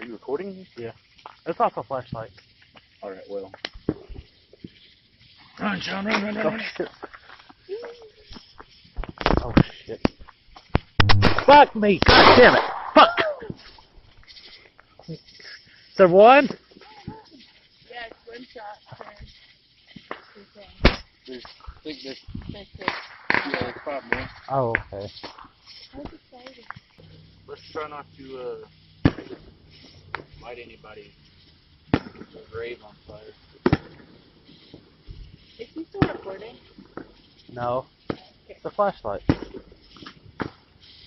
Are you recording? Yeah. It's also a flashlight. Alright, well. Run, Sean, run. Oh, shit. Oh, shit. Fuck me! God damn it! Fuck! Is there one? Yeah, it's one shot for I think there's, That's it. yeah, there's 5 more. Oh, okay. I was excited. Let's try not to light anybody's grave on fire. Is he still recording? No. It's a flashlight.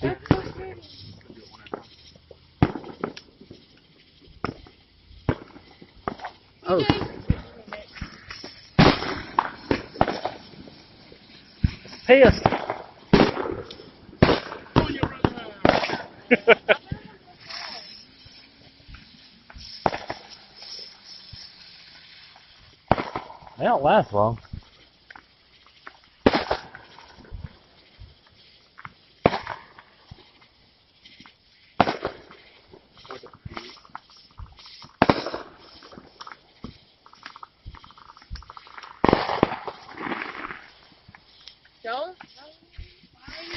That's so pretty. Do it one at a time. Oh. Pissed. They don't last long. Don't? Why are you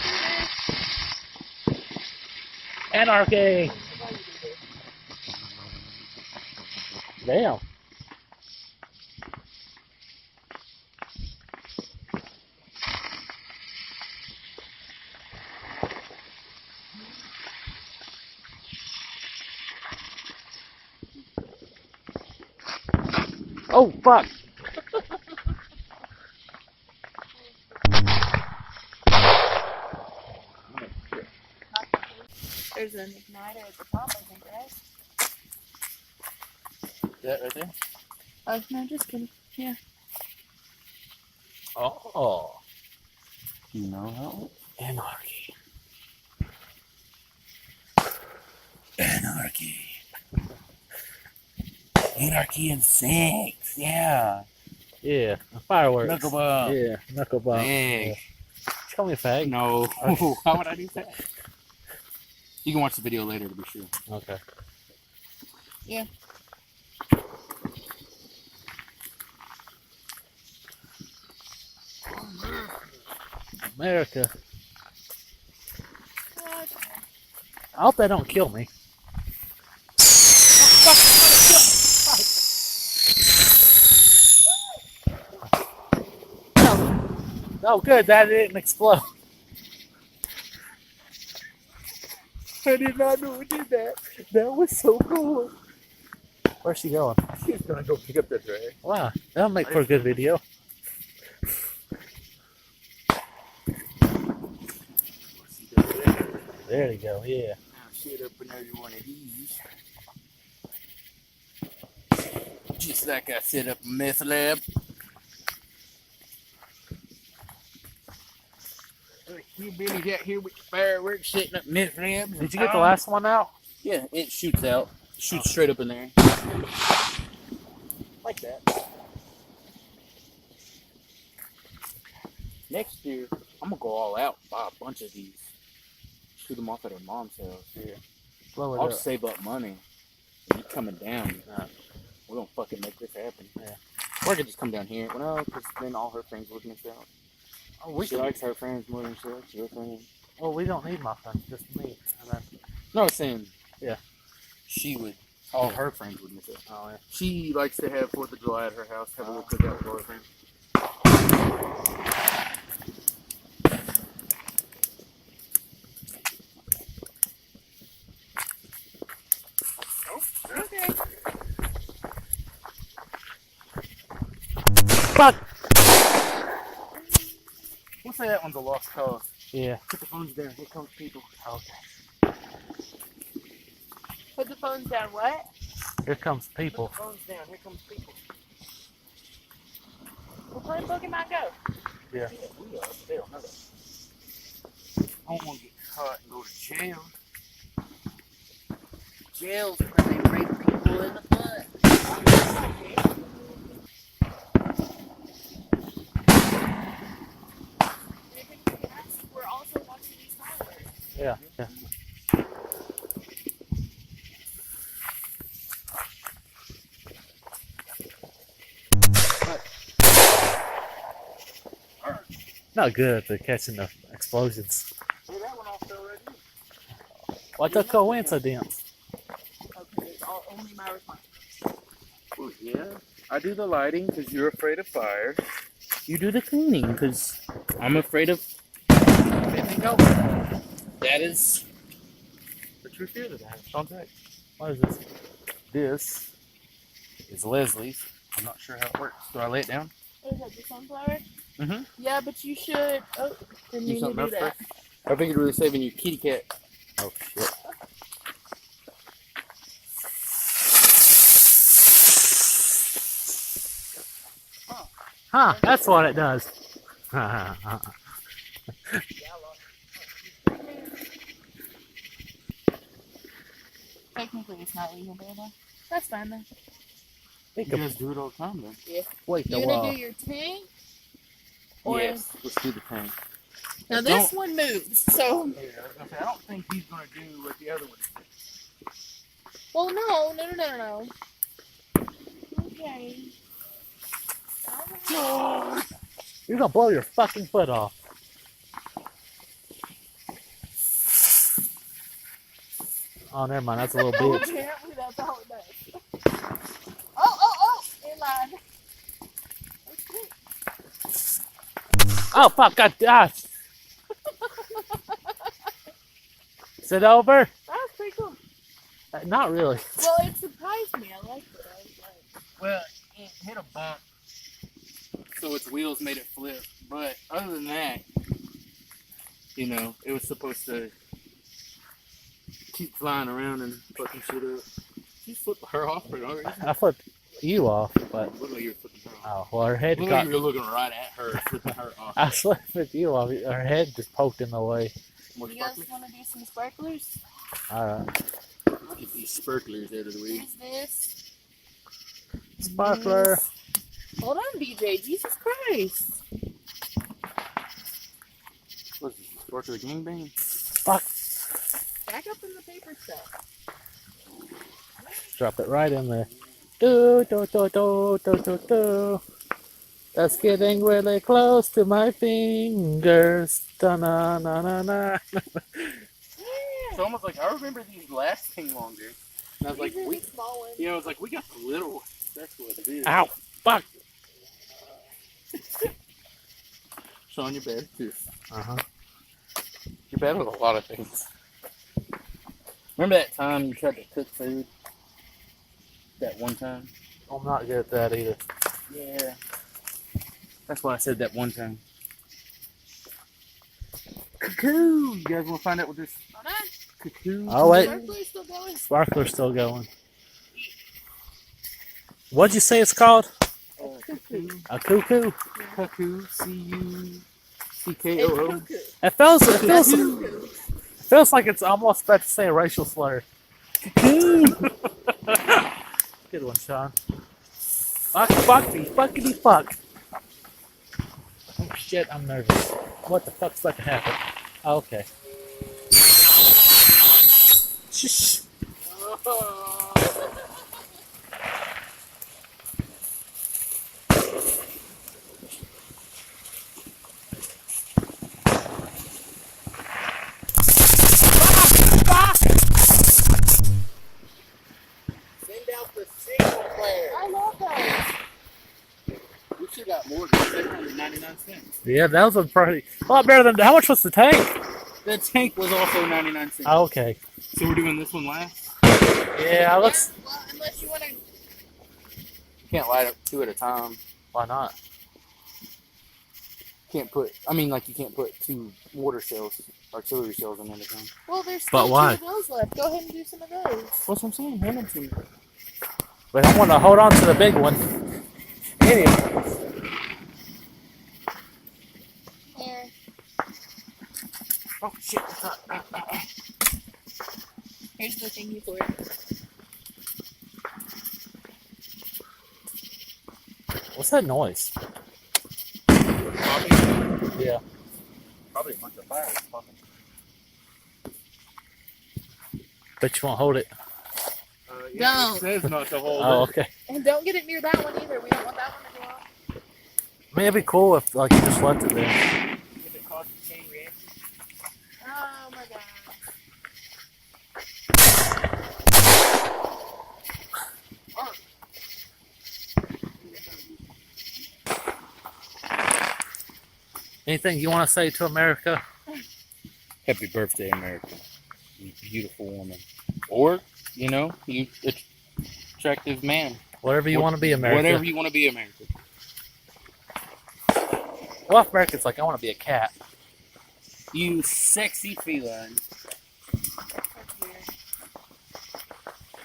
doing Anarchy! Damn. Oh, fuck! There's an igniter at the top, I think, right? That right there? Oh, no, just kidding. Yeah. Oh. You know how? Anarchy. Anarchy. Anarchy and sex, yeah. Yeah, fireworks. Knuckleball. Yeah, knuckleball. Fag. Yeah. Just call me a fag. No. Why would I do that? You can watch the video later to be sure. Okay. Yeah. America. Oh, I hope they don't kill me. Oh, good. That didn't explode. I did not know it did that. That was so cool. Where's she going? She's gonna go pick up that tray. Wow, that'll make for a good video. There you go. Yeah. Now shit up another one of these. Just like I set up a meth lab. You Billy's out here with the fireworks setting up meth labs. Did you get the last one out? Yeah, it shoots out. It shoots straight up in there. Like that. Next year, I'm gonna go all out and buy a bunch of these. Shoot them off at her mom's house. Yeah. Blow it I'll up. just save up money. And you coming down. We're gonna fucking make this happen. Yeah. Or I could just come down here. Well, no, because then all her friends would miss out. Oh, She likes her friends more than she likes your friends. Well, we don't need my friends, just me. And then, No, I was saying. Yeah. She would. All her friends would miss out. oh yeah. She likes to have 4th of July at her house, have a little cookout with all her friends. okay. Fuck. We'll say that one's a lost cause. Yeah. Put the phones down. Here comes people. Okay. Put the phones down. What? Here comes Put people. the phones down. Here comes people. We're playing Pokemon Go. Yeah. We are. They don't know that. I don't want to get caught and go to jail. Jail's where they rape people in the butt. We're also watching these fireworks. Yeah. Yeah. Not good at catching the explosions. Hey, that one off already. What the coincidence? Okay, it's all only my responsibility. Oh, yeah. I do the lighting because you're afraid of fire. You do the cleaning because I'm afraid of anything else. That is the true fear that I have. Don't take. What is this? This is Leslie's. I'm not sure how it works. Do I lay it down? What is that, the sunflower? Mm-hmm. Yeah, but you should. Oh, didn't mean to do that. I figured we were saving your kitty cat. Oh shit. Huh, that's what it does. Technically, it's not legal there, though. That's fine, then. You guys do it all the time, then. Yeah. Wait, You gonna do your tank? Or Yes, let's do the tank. now this one moves, so. Yeah, I don't think he's going to do what the other one did. Well, no. Okay. You're gonna blow your fucking foot off. Oh, never mind. That's a little bitch. Apparently, that's all it does. Oh! In line. Oh fuck! God, gosh. Is it over? That was pretty cool. Not really. Well, it surprised me. I liked it. I was like, Well, it hit a bump, so its wheels made it flip. But other than that, you know, it was supposed to keep flying around and fucking shit up. You flipped her off for no reason. I flipped you off, but Look like you were flipping her off. oh well, her head Look got. like you were looking right at her, flipping her off. I flipped you off. Her head just poked in the way. More you guys sparklers? want to do some sparklers? All right. Get these sparklers out of the way. Use this. Sparkler. This. Hold on, BJ. Jesus Christ. What's this? Sparkler gangbang? Fuck. Back up in the paper stuff. Drop it right in there. Do do do do do do do. That's getting really close to my fingers. Da na na na na. It's almost like I remember these lasting longer. And I was like, These are the small ones. I was like, we got the little ones. That's what it is. Ow! Fuck. Sean, you're bad too. Uh-huh. You're bad with a lot of things. Remember that time you tried to cook food? That one time? I'm not good at that either. Yeah. That's why I said that one time. Cuckoo! You guys want to find out what this Hold on. cuckoo? Oh, wait. Sparkler's still going. Sparkler's still going. What'd you say it's called? Cuckoo. A cuckoo? Cuckoo. It's C-U-C-K-O-O. cuckoo. It feels like it's almost about to say a racial slur. Cuckoo! Good one, Sean. Fuckity fuck. Oh shit, I'm nervous. What the fuck's about to happen? Oh, okay. Shh. Send out the signal flare. I love those. We should got more than 799 cents. Yeah, that was a lot better than. How much was the tank? The tank was also 99 cents. Oh, okay. So we're doing this one last? Yeah, let's. Well, unless you want to. Can't light up two at a time. Why not? Can't put, I mean, like you can't put two mortar shells, artillery shells in at a time. Well, there's But still why? two of those left. Go ahead and do some of those. That's what I'm saying. Hand them to me. But I want to hold on to the big one. Anyway. Here. Oh, shit. Here's the thingy for it. What's that noise? Probably, Yeah. probably a bunch of fire popping. Bet you won't hold it. Yeah, Don't. it says not to hold Oh, it. okay. And don't get it near that one either. We don't want that one to go off. I mean, it'd be cool if, like, you just left it there. Anything you want to say to America? Happy birthday, America. You beautiful woman. Or, you attractive man. Whatever you want to be, America. Whatever you want to be, America. Well, if America's like, I want to be a cat. You sexy feline. That's weird.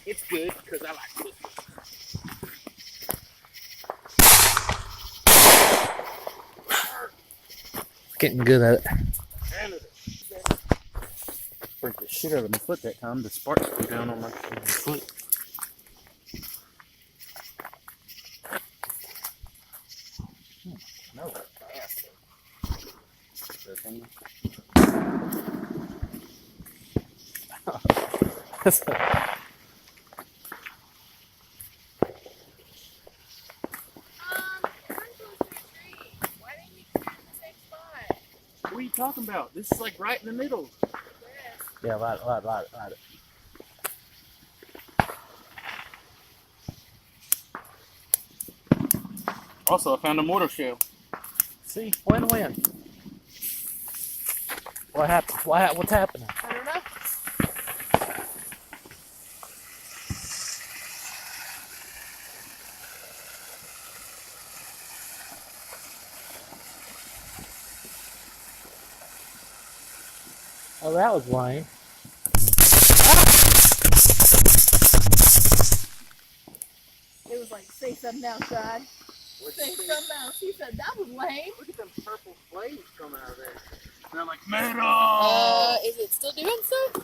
It's good because I like pussy. Getting good at it. Break the shit out of my foot that time. The sparks flew down on my foot. No, ass. Why didn't you come in the same spot? What are you talking about? This is like right in the middle. Yeah, right. Also, I found a mortar shell. See, win-win. What happened? What's happening? I don't know. Oh, that was lame. It was like, say something now, Sean. Say something else. He said, that was lame. Look at them purple flames coming out of there. They're like metal. Is it still doing so?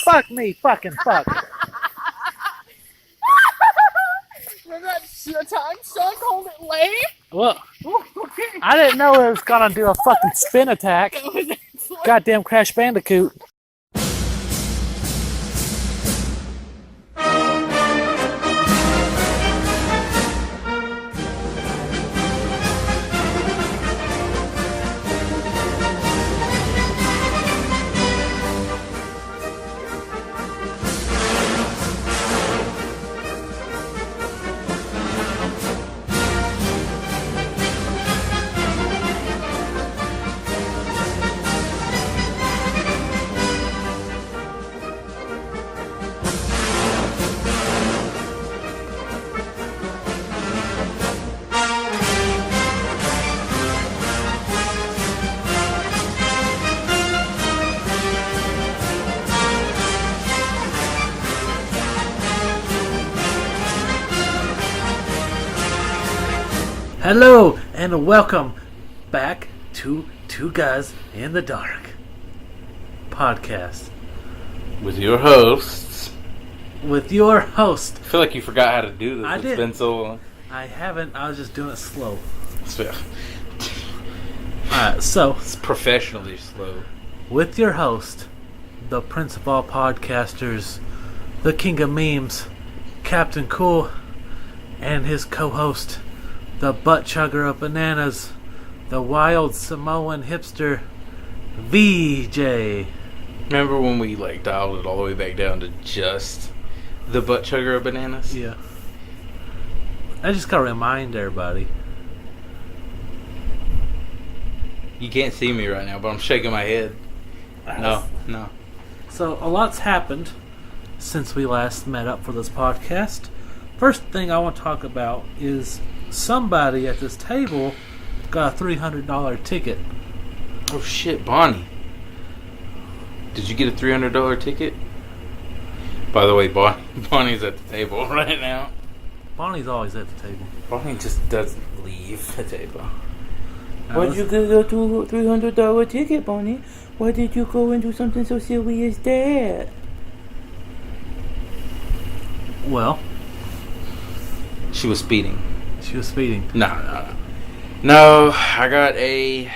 Fuck me, fucking fuck. Remember that time Sean called it lame? Well, Okay. I didn't know it was gonna do a fucking spin attack. That was excellent. Goddamn Crash Bandicoot. Hello and welcome back to Two Guys in the Dark podcast With your hosts. with your host. I feel like you forgot how to do this. I It's did. been so long. I haven't. I was just doing it slow. It's Alright, so professionally slow. with your host, the Prince of all podcasters, the King of memes, Captain Cool, and his co-host, the butt chugger of bananas, the wild Samoan hipster, VJ. Remember when we dialed it all the way back down to just the butt chugger of bananas? Yeah. I just gotta remind everybody. You can't see me right now, but I'm shaking my head. No. So a lot's happened since we last met up for this podcast. First thing I want to talk about is somebody at this table got a $300 ticket. Oh shit, Bonnie. Did you get a $300 ticket? By the way, Bonnie's at the table right now. Bonnie's always at the table. Bonnie just doesn't leave the table. Why'd you get a $300 ticket, Bonnie? Why did you go and do something so silly as that? Well, She was speeding. she was speeding. No, I got a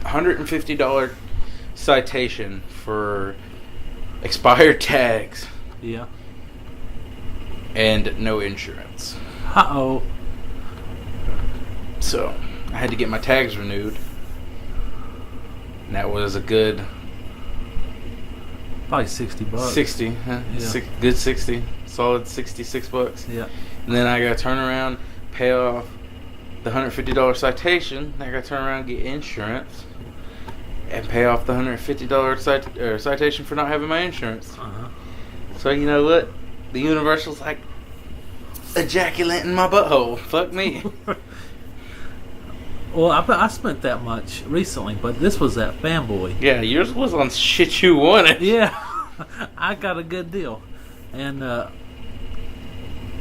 $150 citation for expired tags Yeah. and no insurance. Uh-oh. So I had to get my tags renewed. And that was a good Probably $60. 60, huh? Yeah. Good 60, solid $66. Yeah. And then I got to turn around, pay off the $150 citation, I got to turn around and get insurance and pay off the $150 citation for not having my insurance. Uh-huh. So you know what? The Universal's like ejaculate in my butthole. Fuck me. Well, I spent that much recently, but this was at Fanboy. Yeah, yours was on shit you wanted. Yeah, I got a good deal. And I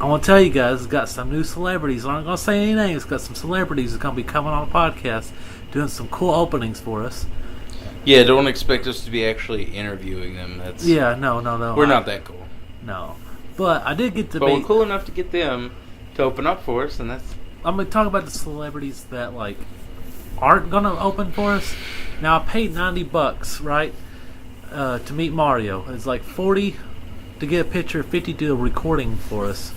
want to tell you guys, it's got some new celebrities. I'm not going to say any names. It's got some celebrities that's going to be coming on the podcast, doing some cool openings for us. Yeah, don't expect us to be actually interviewing them. That's No. We're not that cool. No. But I did get to But be... we're cool enough to get them to open up for us, and that's... I'm going to talk about the celebrities that, like, aren't going to open for us. Now, I paid $90, right, to meet Mario. It's like $40 to get a picture, $50 to do a recording for us.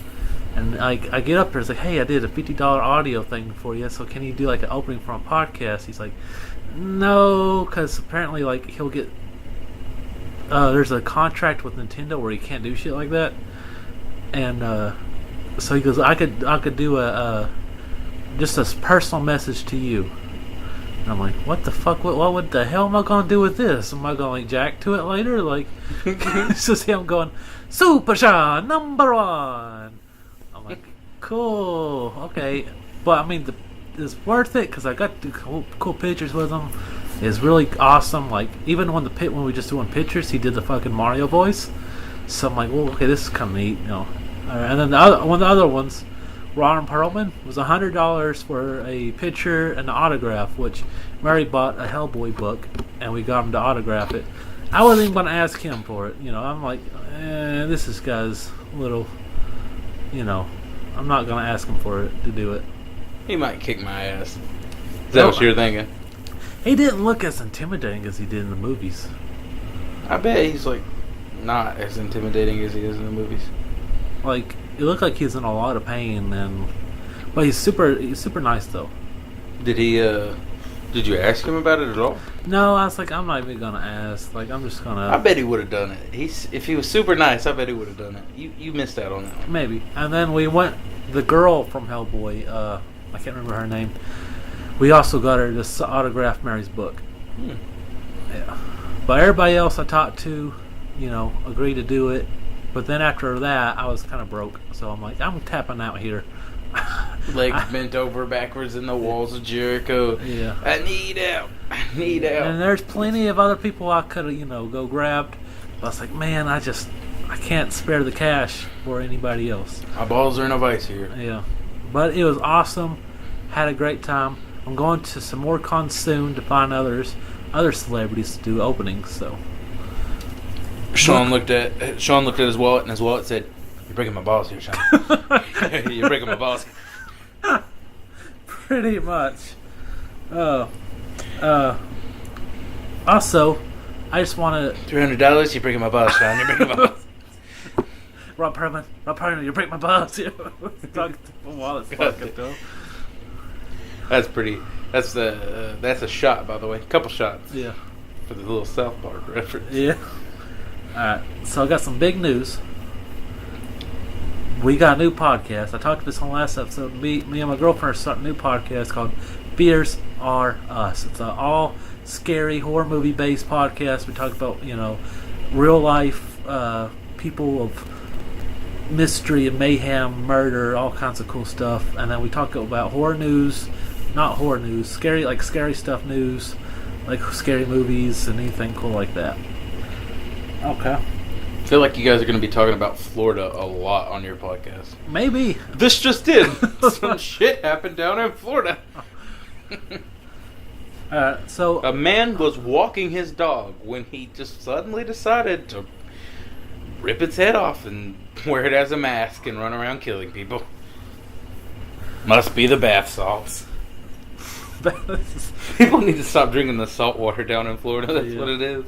And I get up there, it's like, hey, I did a $50 audio thing for you, so can you do, like, an opening for a podcast? He's like, no, because apparently, like, he'll get... there's a contract with Nintendo where he can't do shit like that. And, so he goes, I could do just a personal message to you. And I'm like, what the fuck? What the hell am I going to do with this? Am I going to, like, jack to it later? Like, it's just him going, Super Sean, number 1. I'm like, cool, okay. But, I mean, it's worth it because I got the cool pictures with him. It's really awesome. Like, even when we were just doing pictures, he did the fucking Mario voice. So I'm like, well, okay, this is kind of neat, you know. And then one of the other ones, Ron Perlman, was $100 for a picture and an autograph, which Mary bought a Hellboy book, and we got him to autograph it. I wasn't even going to ask him for it, you know. I'm like, this guy's little, you know, I'm not going to ask him for it to do it. He might kick my ass. Is that what you're thinking? He didn't look as intimidating as he did in the movies. I bet he's, like, not as intimidating as he is in the movies. Like, it looked like he's in a lot of pain, but he's super nice though. Did you ask him about it at all? No, I was like, I'm not even gonna ask. Like, I'm just gonna. I bet he would have done it. If he was super nice, I bet he would have done it. You missed out on that one. Maybe. And then we went. The girl from Hellboy, I can't remember her name. We also got her to autograph Mary's book. Yeah. But everybody else I talked to, you know, agreed to do it. But then after that, I was kind of broke. So I'm like, I'm tapping out here. Legs bent over backwards in the walls of Jericho. Yeah. I need out. And there's plenty of other people I could have, you know, go grabbed. But I was like, man, I can't spare the cash for anybody else. My balls are in a vice here. Yeah. But it was awesome. Had a great time. I'm going to some more cons soon to find other celebrities to do openings, so. Sean looked at his wallet, and his wallet said, "You're breaking my balls here, Sean. You're breaking my balls." Pretty much. Also, I just want to... $300. You're breaking my balls, Sean. You're breaking my balls. Rob Perlman, you break my balls here. Talking to my wallet's fucking though. That's pretty. That's a shot, by the way. Couple shots. Yeah. For the little South Park reference. Yeah. Alright, so I got some big news. We got a new podcast. I talked about this on the last episode. Me and my girlfriend are starting a new podcast called Fears Are Us. It's an all scary horror movie based podcast. We talk about, you know, real life people of mystery and mayhem, murder, all kinds of cool stuff. And then we talk about horror news, not horror news, scary stuff news, like scary movies and anything cool like that. Okay. I feel like you guys are going to be talking about Florida a lot on your podcast. Maybe. This just did. Some shit happened down in Florida. So a man was walking his dog when he just suddenly decided to rip its head off and wear it as a mask and run around killing people. Must be the bath salts. People need to stop drinking the salt water down in Florida. That's what it is.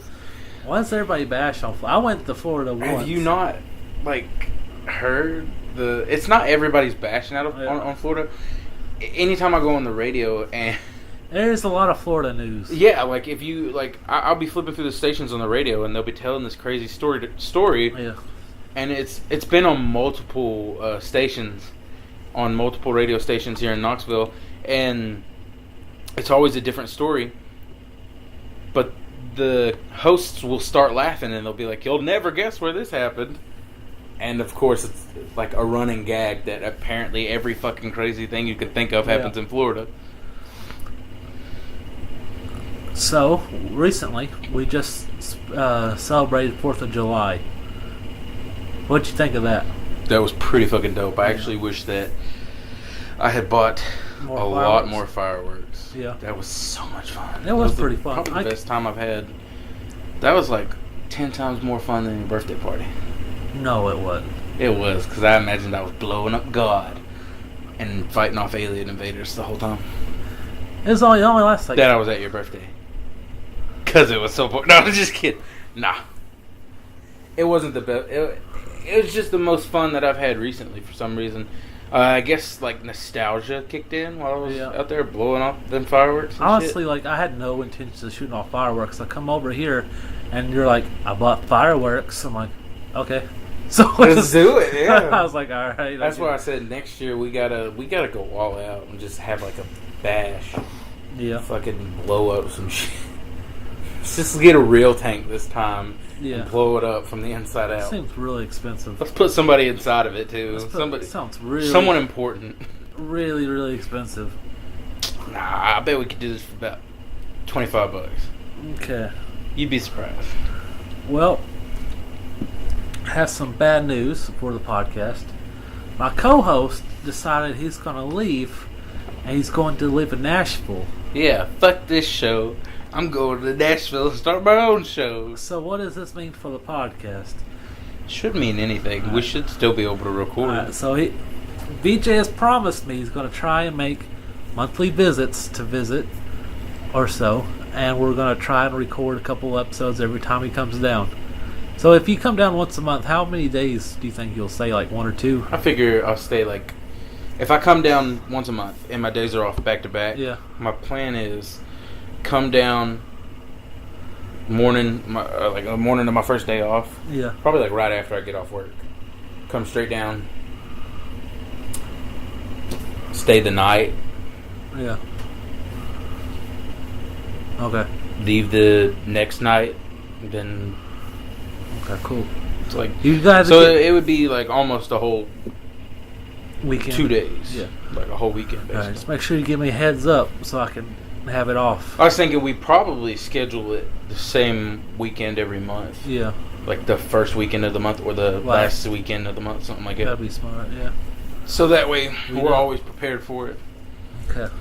Why does everybody bash on Florida? I went to Florida once. Have you not, like, heard the... It's not everybody's bashing out on Florida. Anytime I go on the radio and... There's a lot of Florida news. Yeah, like, if you... Like, I'll be flipping through the stations on the radio and they'll be telling this crazy story. Yeah. And it's been on multiple stations. on multiple radio stations here in Knoxville, and it's always a different story. But the hosts will start laughing, and they'll be like, "You'll never guess where this happened." And of course, it's like a running gag that apparently every fucking crazy thing you could think of happens in Florida. So, recently, we just celebrated 4th of July. What'd you think of that? That was pretty fucking dope. I actually wish that I had bought lot more fireworks. Yeah. That was so much fun. It was pretty fun. Probably the best time I've had. That was like 10 times more fun than your birthday party. No, it wasn't. It was, because I imagined I was blowing up God and fighting off alien invaders the whole time. It was only last like... That I was at your birthday. Because it was so boring. No, I'm just kidding. Nah. It wasn't the best. It was just the most fun that I've had recently for some reason. I guess like nostalgia kicked in while I was out there blowing off them fireworks and honestly, shit. like I had no intentions of shooting off fireworks. I come over here and you're like, I bought fireworks. I'm like, okay. So let's do it, yeah. I was like, alright. That's why I said next year we gotta go all out and just have like a bash. Yeah. Fucking blow up some shit. Let's just get a real tank this time. Yeah. And blow it up from the inside out. Seems really expensive. Let's put somebody inside of it too. Someone important. Really, really expensive. Nah, I bet we could do this for about $25. Okay. You'd be surprised. Well, I have some bad news for the podcast. My co-host decided he's going to leave, and he's going to live in Nashville. Yeah, fuck this show. I'm going to Nashville to start my own show. So what does this mean for the podcast? Shouldn't mean anything. We should still be able to record. So VJ has promised me he's going to try and make monthly visits to visit or so, and we're going to try and record a couple episodes every time he comes down. So if you come down once a month, how many days do you think you'll stay? Like 1 or 2? I figure I'll stay like... If I come down once a month and my days are off back to back, my plan is come down morning of my first day off. Yeah. Probably like right after I get off work. Come straight down. Stay the night. Yeah. Okay. Leave the next night. Then... Okay, cool. It's like you guys. So it would be like almost a whole weekend. 2 days. Yeah. Like a whole weekend, basically. Alright, just make sure you give me a heads up so I can have it off. I was thinking we probably schedule it the same weekend every month. Yeah. Like the first weekend of the month or the last weekend of the month, something like that. That'd be smart, yeah. So that way we're always prepared for it. Okay.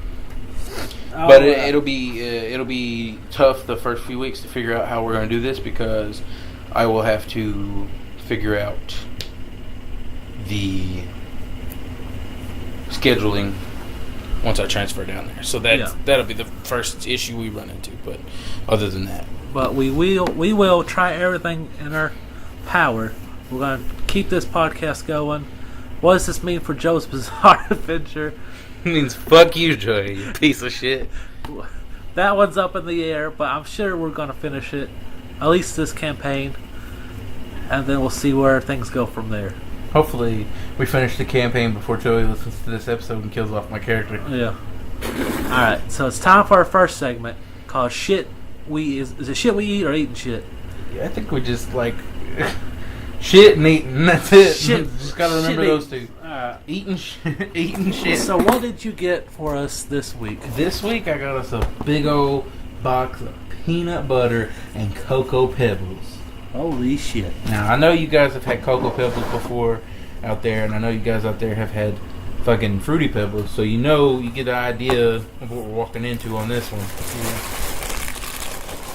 But it'll be tough the first few weeks to figure out how we're going to do this because I will have to figure out the scheduling once I transfer down there. So that'll be the first issue we run into. But other than that, but we will try everything in our power. We're going to keep this podcast going. What does this mean for Joe's Bizarre Adventure? It means fuck you, Joey, you piece of shit. That one's up in the air, but I'm sure we're going to finish it. At least this campaign. And then we'll see where things go from there. Hopefully we finish the campaign before Joey listens to this episode and kills off my character. Yeah. Alright, so it's time for our first segment called Shit We... Is it shit we eat or eating shit? Yeah, I think we just like... shit and eating, that's it. Shit. Just gotta remember those two. Alright. Eating shit. So what did you get for us this week? This week I got us a big old box of peanut butter and Cocoa Pebbles. Holy shit. Now, I know you guys have had Cocoa Pebbles before out there, and I know you guys out there have had fucking Fruity Pebbles, so you get an idea of what we're walking into on this one.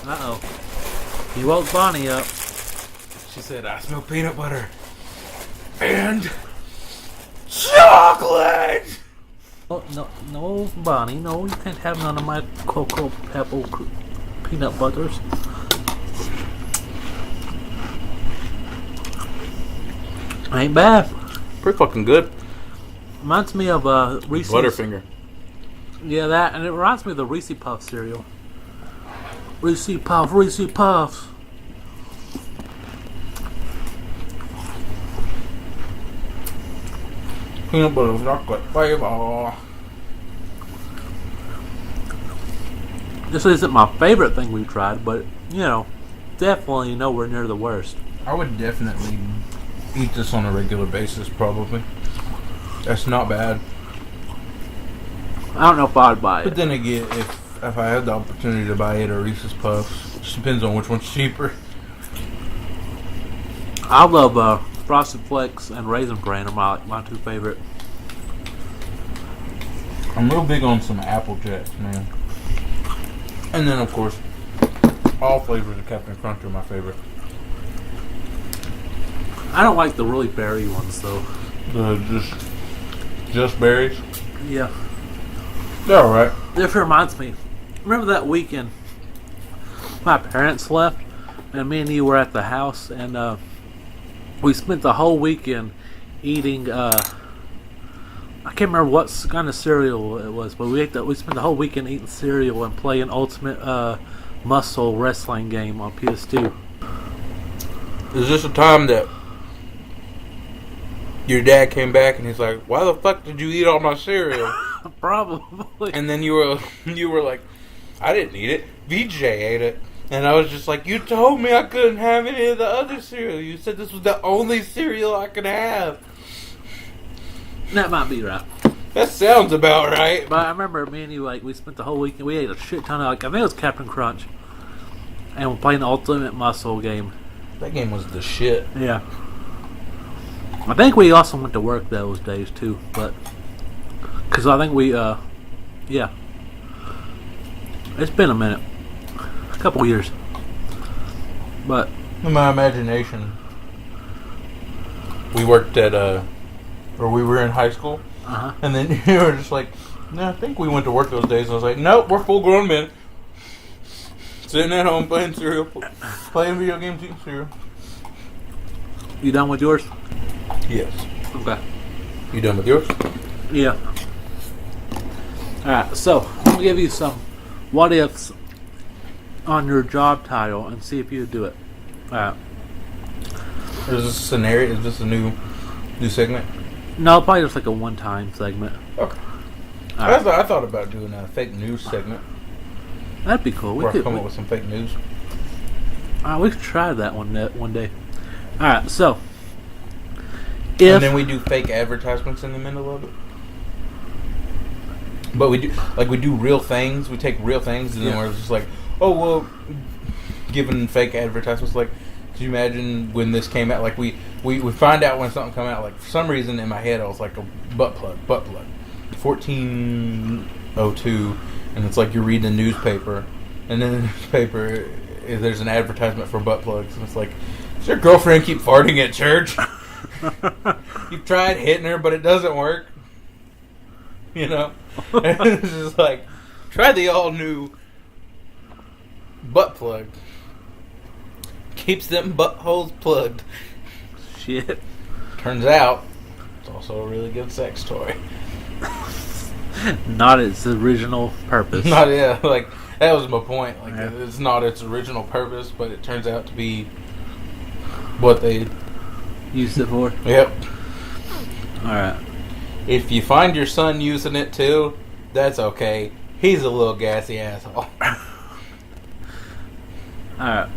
Yeah. Uh-oh. You woke Bonnie up. She said, I smell peanut butter. And... chocolate! Oh, no, Bonnie, no, you can't have none of my Cocoa Pebble peanut butters. Ain't bad. Pretty fucking good. Reminds me of Reese's. Butterfinger. Yeah, that, and it reminds me of the Reese Puff cereal. Reese Puffs. Peanut butter chocolate flavor. This isn't my favorite thing we've tried, but, you know, definitely nowhere near the worst. I would definitely eat this on a regular basis, probably. That's not bad. I don't know if I'd buy But it. then again, if I had the opportunity to buy it or Reese's Puffs, it just depends on which one's cheaper. I love Frosted Flakes and Raisin Bran are my two favorite. I'm real big on some Apple Jacks, man. And then, of course, all flavors of Captain Crunch are my favorite. I don't like the really berry ones, though. Just berries? Yeah. They're alright. This reminds me. Remember that weekend my parents left and me and you were at the house and we spent the whole weekend eating I can't remember what kind of cereal it was, but we spent the whole weekend eating cereal and playing Ultimate Muscle Wrestling game on PS2. Is this a time that your dad came back and he's like, "Why the fuck did you eat all my cereal?" Probably. And then you were like, "I didn't eat it. VJ ate it." And I was just like, "You told me I couldn't have any of the other cereal. You said this was the only cereal I could have." That might be right. That sounds about right. But I remember me and you, we spent the whole weekend, we ate a shit ton of, I think it was Captain Crunch. And we're playing the Ultimate Muscle game. That game was the shit. Yeah. I think we also went to work those days too, but because I think we, yeah, it's been a minute, a couple years, but In my imagination, we worked at or we were in high school, and then you were just like, "No, I think we went to work those days." And I was like, "Nope, we're full grown men, sitting at home playing cereal, playing video games, eating cereal." you done with yours? Yes. Okay. You done with yours? Yeah. All right, so I'm gonna give you some what ifs on your job title and see if you do it. All right. Is this a scenario? Is this a new segment? No, probably just like a one-time segment. Okay. All right. I thought about doing a fake news segment That'd be cool. where I come up with some fake news. We could try that one day. All right, so And then we do fake advertisements in the middle of it. But we do real things. We take real things and then we're just like, "Oh well," giving fake advertisements. Like, could you imagine when this came out? Like we find out when something come out. Like for some reason in my head I was like a butt plug, 1402, and it's like you're reading a newspaper, and in the newspaper there's an advertisement for butt plugs, and it's like, "Does your girlfriend keep farting at church? You've tried hitting her, but it doesn't work." You know? And it's just like, try the all-new butt plug. Keeps them buttholes plugged. Shit. Turns out, it's also a really good sex toy. Not its original purpose. Not, yeah, like, that was my point. Like, Yeah. it's not its original purpose, but it turns out to be what they... Used it for? Yep. Alright. If you find your son using it too, that's okay. He's a little gassy asshole. Alright.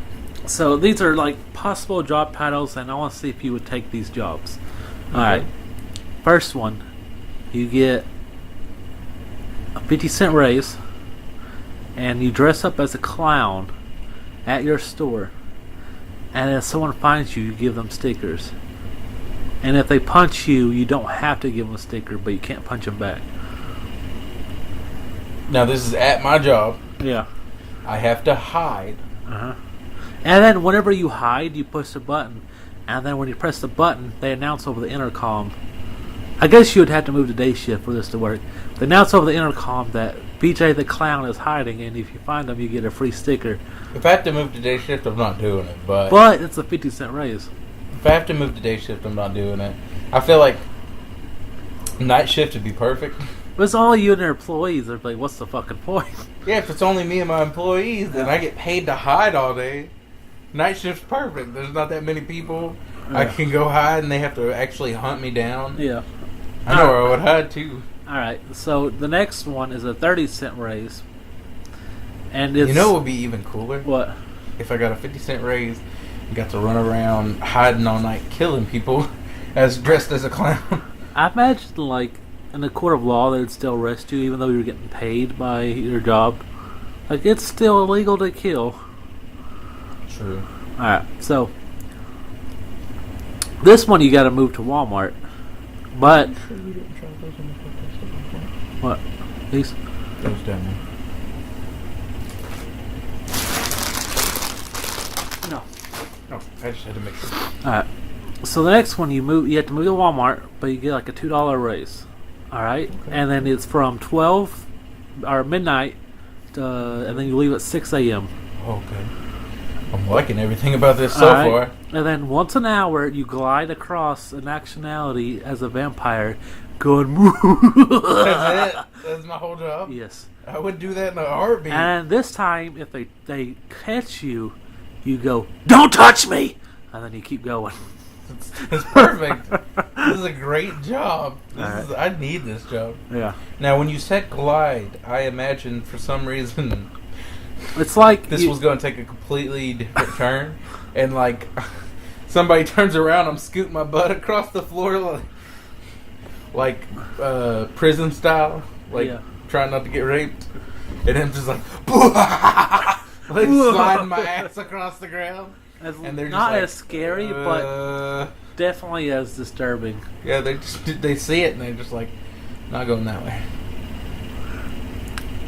So these are like possible job titles, and I want to see if you would take these jobs. Alright. First one. You get a 50-cent raise, and you dress up as a clown at your store, and if someone finds you, you give them stickers. And if they punch you, you don't have to give them a sticker, but you can't punch them back. Now, this is at my job. Yeah. I have to hide. And then whenever you hide, you push the button. And then when you press the button, they announce over the intercom. I guess you would have to move to day shift for this to work. They announce over the intercom that BJ the Clown is hiding, and if you find him, you get a free sticker. If I have to move to day shift, I'm not doing it. But it's a 50-cent raise. If I have to move to day shift, I'm not doing it. I feel like night shift would be perfect. But it's all you and your employees. They're like, what's the fucking point? Yeah, if it's only me and my employees, then I get paid to hide all day. Night shift's perfect. There's not that many people. I can go hide, and they have to actually hunt me down. Yeah. I know where I would hide too. Alright, so the next one is a 30-cent raise. And it's... You know what would be even cooler? What? If I got a 50-cent raise and got to run around hiding all night killing people as dressed as a clown. I imagine, like, in the court of law, they would still arrest you even though you're getting paid by your job. Like, it's still illegal to kill. True. Alright, so... This one you gotta move to Walmart. But... What? These? Those down there. No. Oh, I just had to make sure. Alright. So the next one you have to move to Walmart, but you get like a $2 raise. Alright? Okay. And then it's from 12 or midnight and then you leave at 6 a.m. Okay. I'm liking everything about this so far. And then once an hour you glide across an actionality as a vampire going That's it? That's my whole job? Yes. I would do that in a heartbeat. And this time if they catch you, you go, "Don't touch me!" And then you keep going. It's perfect. This is a great job. I need this job. Yeah. Now, when you said glide, I imagined for some reason It's like this was going to take a completely different turn, and like somebody turns around, I'm scooting my butt across the floor like prison style, like trying not to get raped, and I'm just like sliding my ass across the ground. And they're not as scary, but definitely as disturbing. Yeah, they see it and they're just like, not going that way.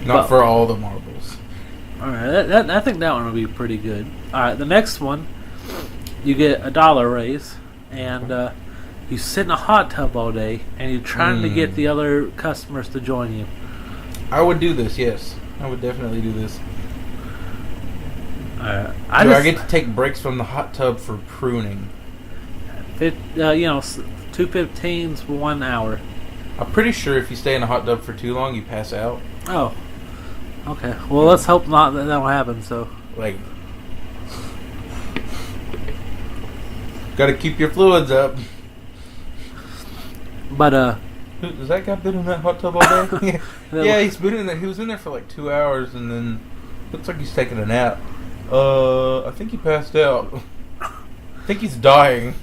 Not for all the marbles. Alright, I think that one will be pretty good. Alright, the next one, you get $1 raise, and you sit in a hot tub all day, and you're trying to get the other customers to join you. I would do this, yes. I would definitely do this. I get to take breaks from the hot tub for pruning. 2:15's 1 hour. I'm pretty sure if you stay in a hot tub for too long, you pass out. Oh. Okay. Well, let's hope not that'll happen, so. Like, gotta keep your fluids up. But, Has that guy been in that hot tub all day? Yeah, he's been in there. He was in there for like 2 hours, and then looks like he's taking a nap. I think he passed out. I think he's dying.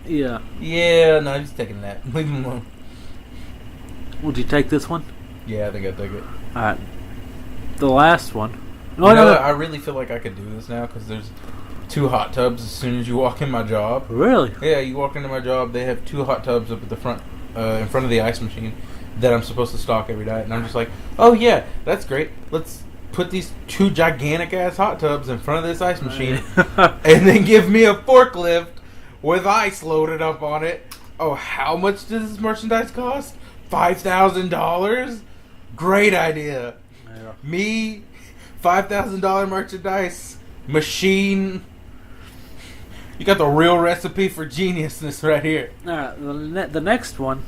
Yeah. Yeah, no, he's taking a nap. Leave him alone. Would you take this one? Yeah, I think I'd take it. Alright. The last one. No, I really feel like I could do this now because there's 2 hot tubs as soon as you walk in my job. Really? Yeah, you walk into my job, they have 2 hot tubs up at the front, in front of the ice machine that I'm supposed to stock every night. And I'm just like, oh yeah, that's great. Let's put these 2 gigantic ass hot tubs in front of this ice machine and then give me a forklift with ice loaded up on it. Oh, how much does this merchandise cost? $5,000? Great idea. Yeah. Me, $5,000 merchandise machine. You got the real recipe for geniusness right here. Alright, the next one,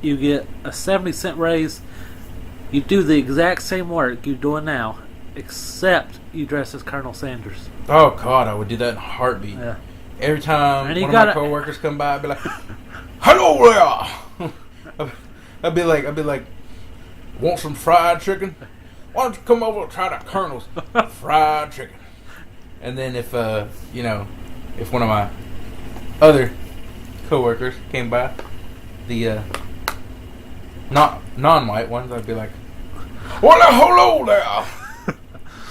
you get a 70-cent raise. You do the exact same work you're doing now, except you dress as Colonel Sanders. Oh God, I would do that in a heartbeat. Yeah. Every time one of my coworkers come by, I'd be like, "Hello there." I'd be like, "Want some fried chicken? Why don't you come over and try the Colonel's fried chicken?" And then if one of my other coworkers came by, the non-white ones, I'd be like, "Well, hello there.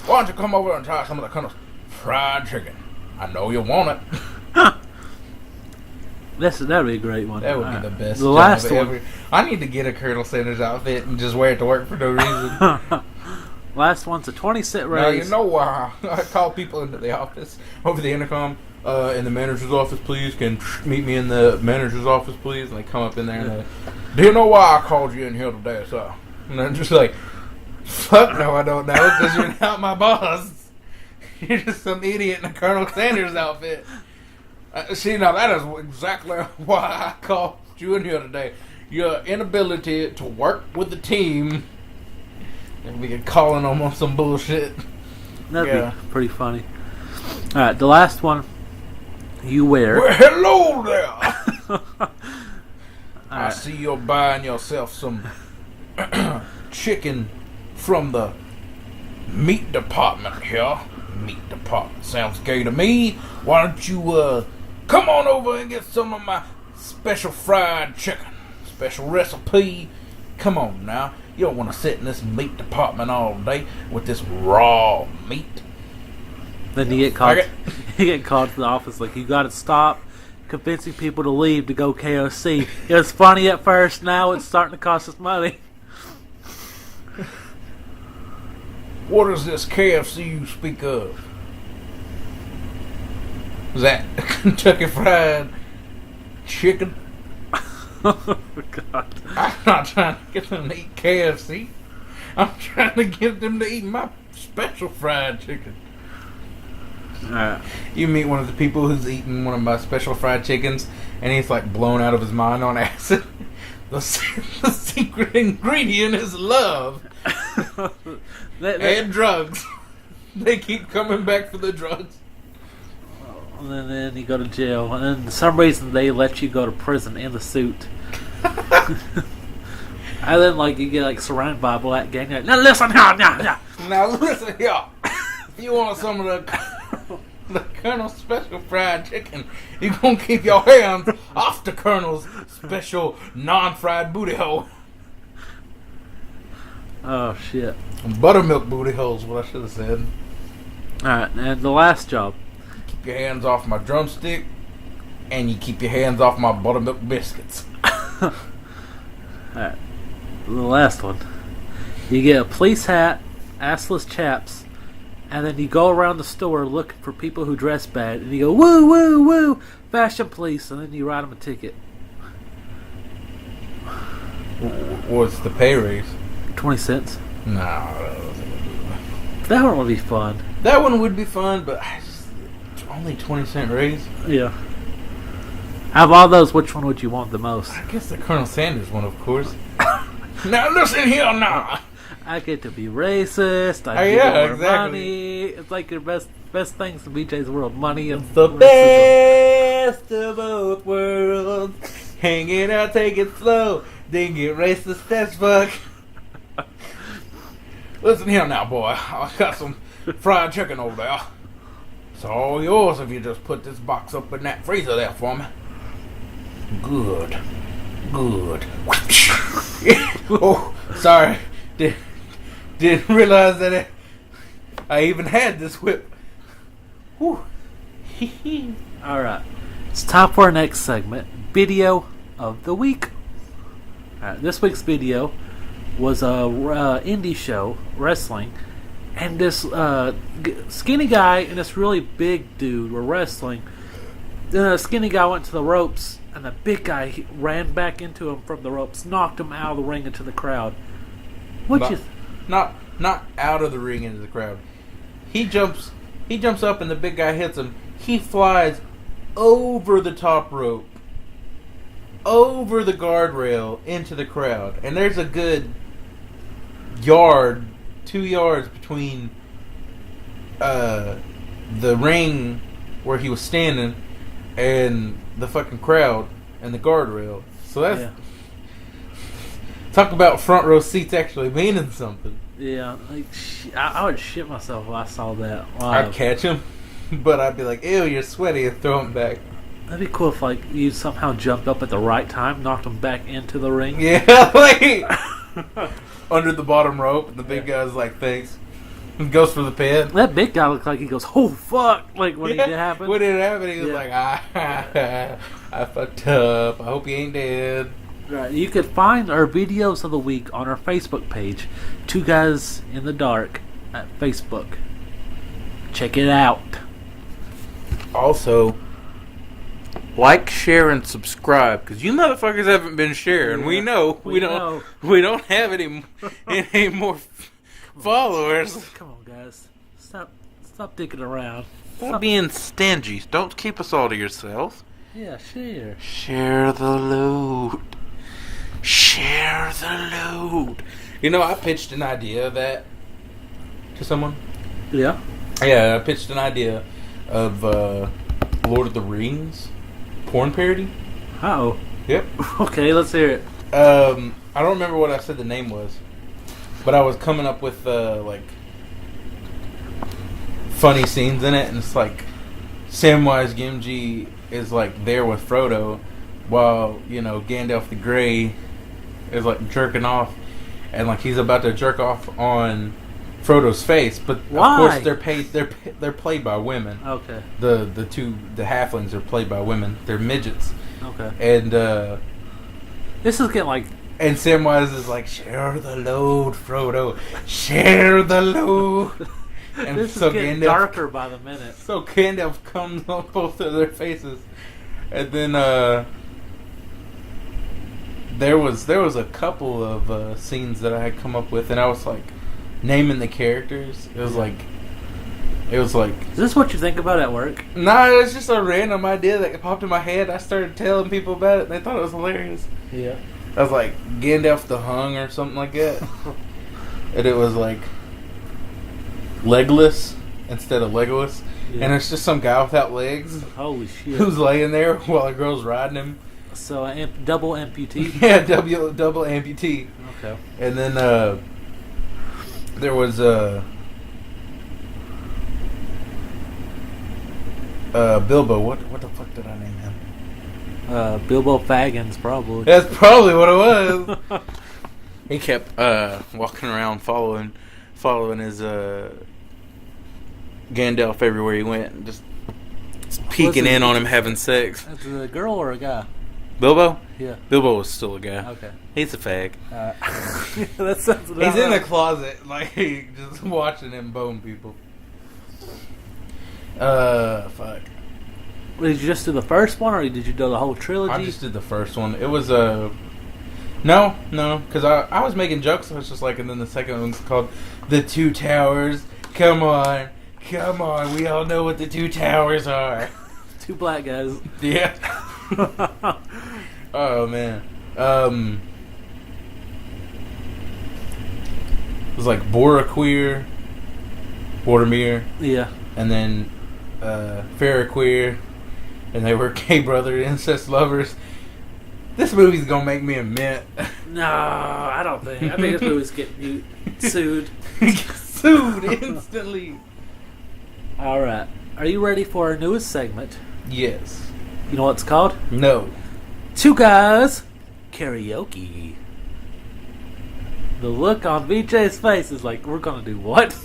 Why don't you come over and try some of the Colonel's fried chicken? I know you want it." That'd be a great one. That would be the best. The last one. Ever. I need to get a Colonel Sanders outfit and just wear it to work for no reason. Last one's a 20-cent raise. Now you know why I call people into the office over the intercom. In the manager's office, please. Can meet me in the manager's office, please. And they come up in there and they're like, "Do you know why I called you in here today, sir?" And I'm just like, "Fuck no, I don't know, because you're not my boss. You're just some idiot in a Colonel Sanders outfit." See, now that is exactly why I called you in here today. Your inability to work with the team. And we get calling them on some bullshit. That'd be pretty funny. Alright, the last one you wear. Well, hello there. I see you're buying yourself some chicken from the meat department here. Meat department sounds gay to me. Why don't you come on over and get some of my special fried chicken? Special recipe. Come on now. You don't want to sit in this meat department all day with this raw meat. Then you get called. You get called to the office like, you got to stop convincing people to leave to go KOC. It was funny at first. Now it's starting to cost us money. What is this KFC you speak of? Is that Kentucky Fried Chicken? Oh, God. I'm not trying to get them to eat KFC. I'm trying to get them to eat my special fried chicken. You meet one of the people who's eating one of my special fried chickens, and he's like blown out of his mind on acid. The secret ingredient is love and drugs. They keep coming back for the drugs. And then you go to jail, and then for some reason they let you go to prison in the suit. And then you get surrounded by a black gang. Like, now listen here, Now listen here. If you want some of the Colonel's special fried chicken, you gonna keep your hands off the Colonel's special non-fried booty hole. Oh shit! Buttermilk booty holes, what I should have said. All right, and the last job. Keep your hands off my drumstick, and you keep your hands off my buttermilk biscuits. Alright, the last one. You get a police hat, assless chaps, and then you go around the store looking for people who dress bad, and you go, woo, woo, woo, fashion police, and then you write them a ticket. What's the pay raise? 20 cents. No, That one would be fun. that one would be fun, but only 20-cent raise? Yeah. Out of all those, which one would you want the most? I guess the Colonel Sanders one, of course. Now listen here now. I get to be racist. I Yeah, get more exactly. money. It's like your best things in BJ's world: money and The racism. best of both worlds. Hang it out, take it slow. Then get racist as fuck. Listen here now, boy. I got some fried chicken over there. It's all yours if you just put this box up in that freezer there for me. Good. Oh, sorry. Didn't realize that I even had this whip. Whew. Alright. It's time for our next segment. Video of the week. Alright, this week's video was a indie show, wrestling, and this skinny guy and this really big dude were wrestling. The skinny guy went to the ropes, and the big guy ran back into him from the ropes, knocked him out of the ring into the crowd. Not out of the ring into the crowd. He jumps up and the big guy hits him. He flies over the top rope, over the guardrail into the crowd, and there's a good 2 yards between the ring where he was standing and the fucking crowd and the guardrail. So that's talk about front row seats actually meaning something. Yeah, I would shit myself if I saw that. I'd catch him, but I'd be like, "Ew, you're sweaty," and throw him back. That'd be cool if you somehow jumped up at the right time, knocked him back into the ring. Yeah, under the bottom rope, and the big guy's like, "Thanks," and goes for the pin. That big guy looked like he goes, "Oh fuck!" When it happened. When it happened, he was like, I fucked up. I hope he ain't dead." Right. You could find our videos of the week on our Facebook page, Two Guys in the Dark at Facebook. Check it out. Also, like, share, and subscribe, because you motherfuckers haven't been sharing. We know we don't have any more followers. Come on, guys. Stop dicking around. Stop being stingy. Don't keep us all to yourself. Yeah, share. Share the loot. Share the loot. You know, I pitched an idea of that to someone. Yeah? Yeah, I pitched an idea of Lord of the Rings porn parody. Uh-oh. Yep. Okay, let's hear it. I don't remember what I said the name was, but I was coming up with like funny scenes in it, and it's like Samwise Gamgee is like there with Frodo, while Gandalf the Grey is like jerking off, and like he's about to jerk off on Frodo's face, but Why? of course they're played by women. Okay. The halflings are played by women. They're midgets. Okay. And this is getting like. And Samwise is like, share the load, Frodo. Share the load. And This so is getting darker by the minute. So Gandalf comes on both of their faces, and then there was a couple of scenes that I had come up with, and I was like naming the characters. It was like. Is this what you think about at work? Nah, it's just a random idea that popped in my head. I started telling people about it, and they thought it was hilarious. Yeah. I was like, Gandalf the Hung or something like that. And it was like Legless instead of Legolas. Yeah. And it's just some guy without legs Holy shit. who's laying there while a girl's riding him. So, double amputee? Yeah, double amputee. Okay. And then there was Bilbo. What the fuck did I name him? Bilbo Baggins, probably. That's probably what it was. He kept walking around following his Gandalf everywhere he went, and just peeking in on him having sex. That's a girl or a guy? Bilbo? Yeah. Bilbo was still a guy. Okay. He's a fag. That sounds about He's in the right. closet, like just watching him bone people. Fuck. Did you just do the first one, or did you do the whole trilogy? I just did the first one. It was no, because I was making jokes. I was just like, and then the second one's called The Two Towers. Come on, we all know what the two towers are. Two black guys. Yeah. Oh man. It was like Boromir, Yeah. and then Faramir, and they were gay brother incest lovers. This movie's gonna make me a mint. No, I don't think. I think this movie's getting you sued. Sued instantly. All right. Are you ready for our newest segment? Yes. You know what it's called? No. Two Guys Karaoke. The look on VJ's face is like, we're gonna do what?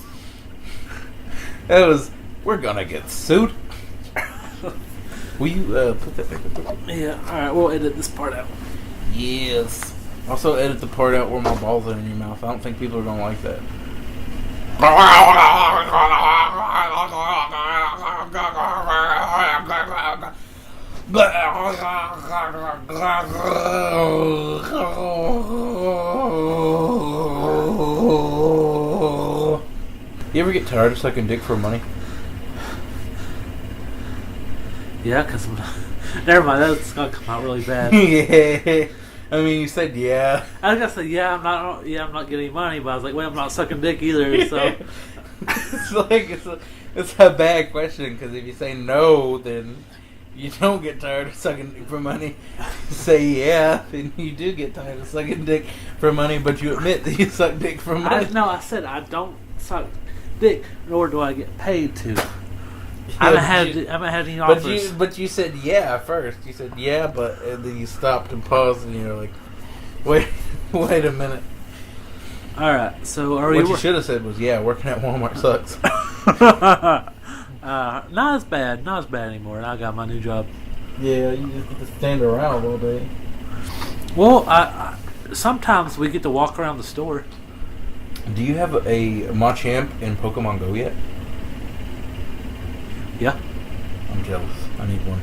That was. We're gonna get sued. Will you put that back up? Yeah. All right. We'll edit this part out. Yes. Also edit the part out where my balls are in your mouth. I don't think people are gonna like that. You ever get tired of sucking dick for money? Yeah, because never mind. That's gonna come out really bad. Yeah. I mean, you said yeah. I was gonna say I'm not getting money, but I was like, wait, I'm not sucking dick either. So It's like it's a bad question, because if you say no, then you don't get tired of sucking dick for money. Say yeah, then you do get tired of sucking dick for money, but you admit that you suck dick for money. I said I don't suck dick, nor do I get paid to. Yeah, I haven't had any offers. But you said yeah first. You said yeah, and then you stopped and paused, and you're like, wait a minute. All right, so What you should have said was, yeah, working at Walmart sucks. Not as bad anymore. I got my new job. Yeah, you just get to stand around all day. Well, I sometimes we get to walk around the store. Do you have a Machamp in Pokemon Go yet? Yeah, I'm jealous. I need one.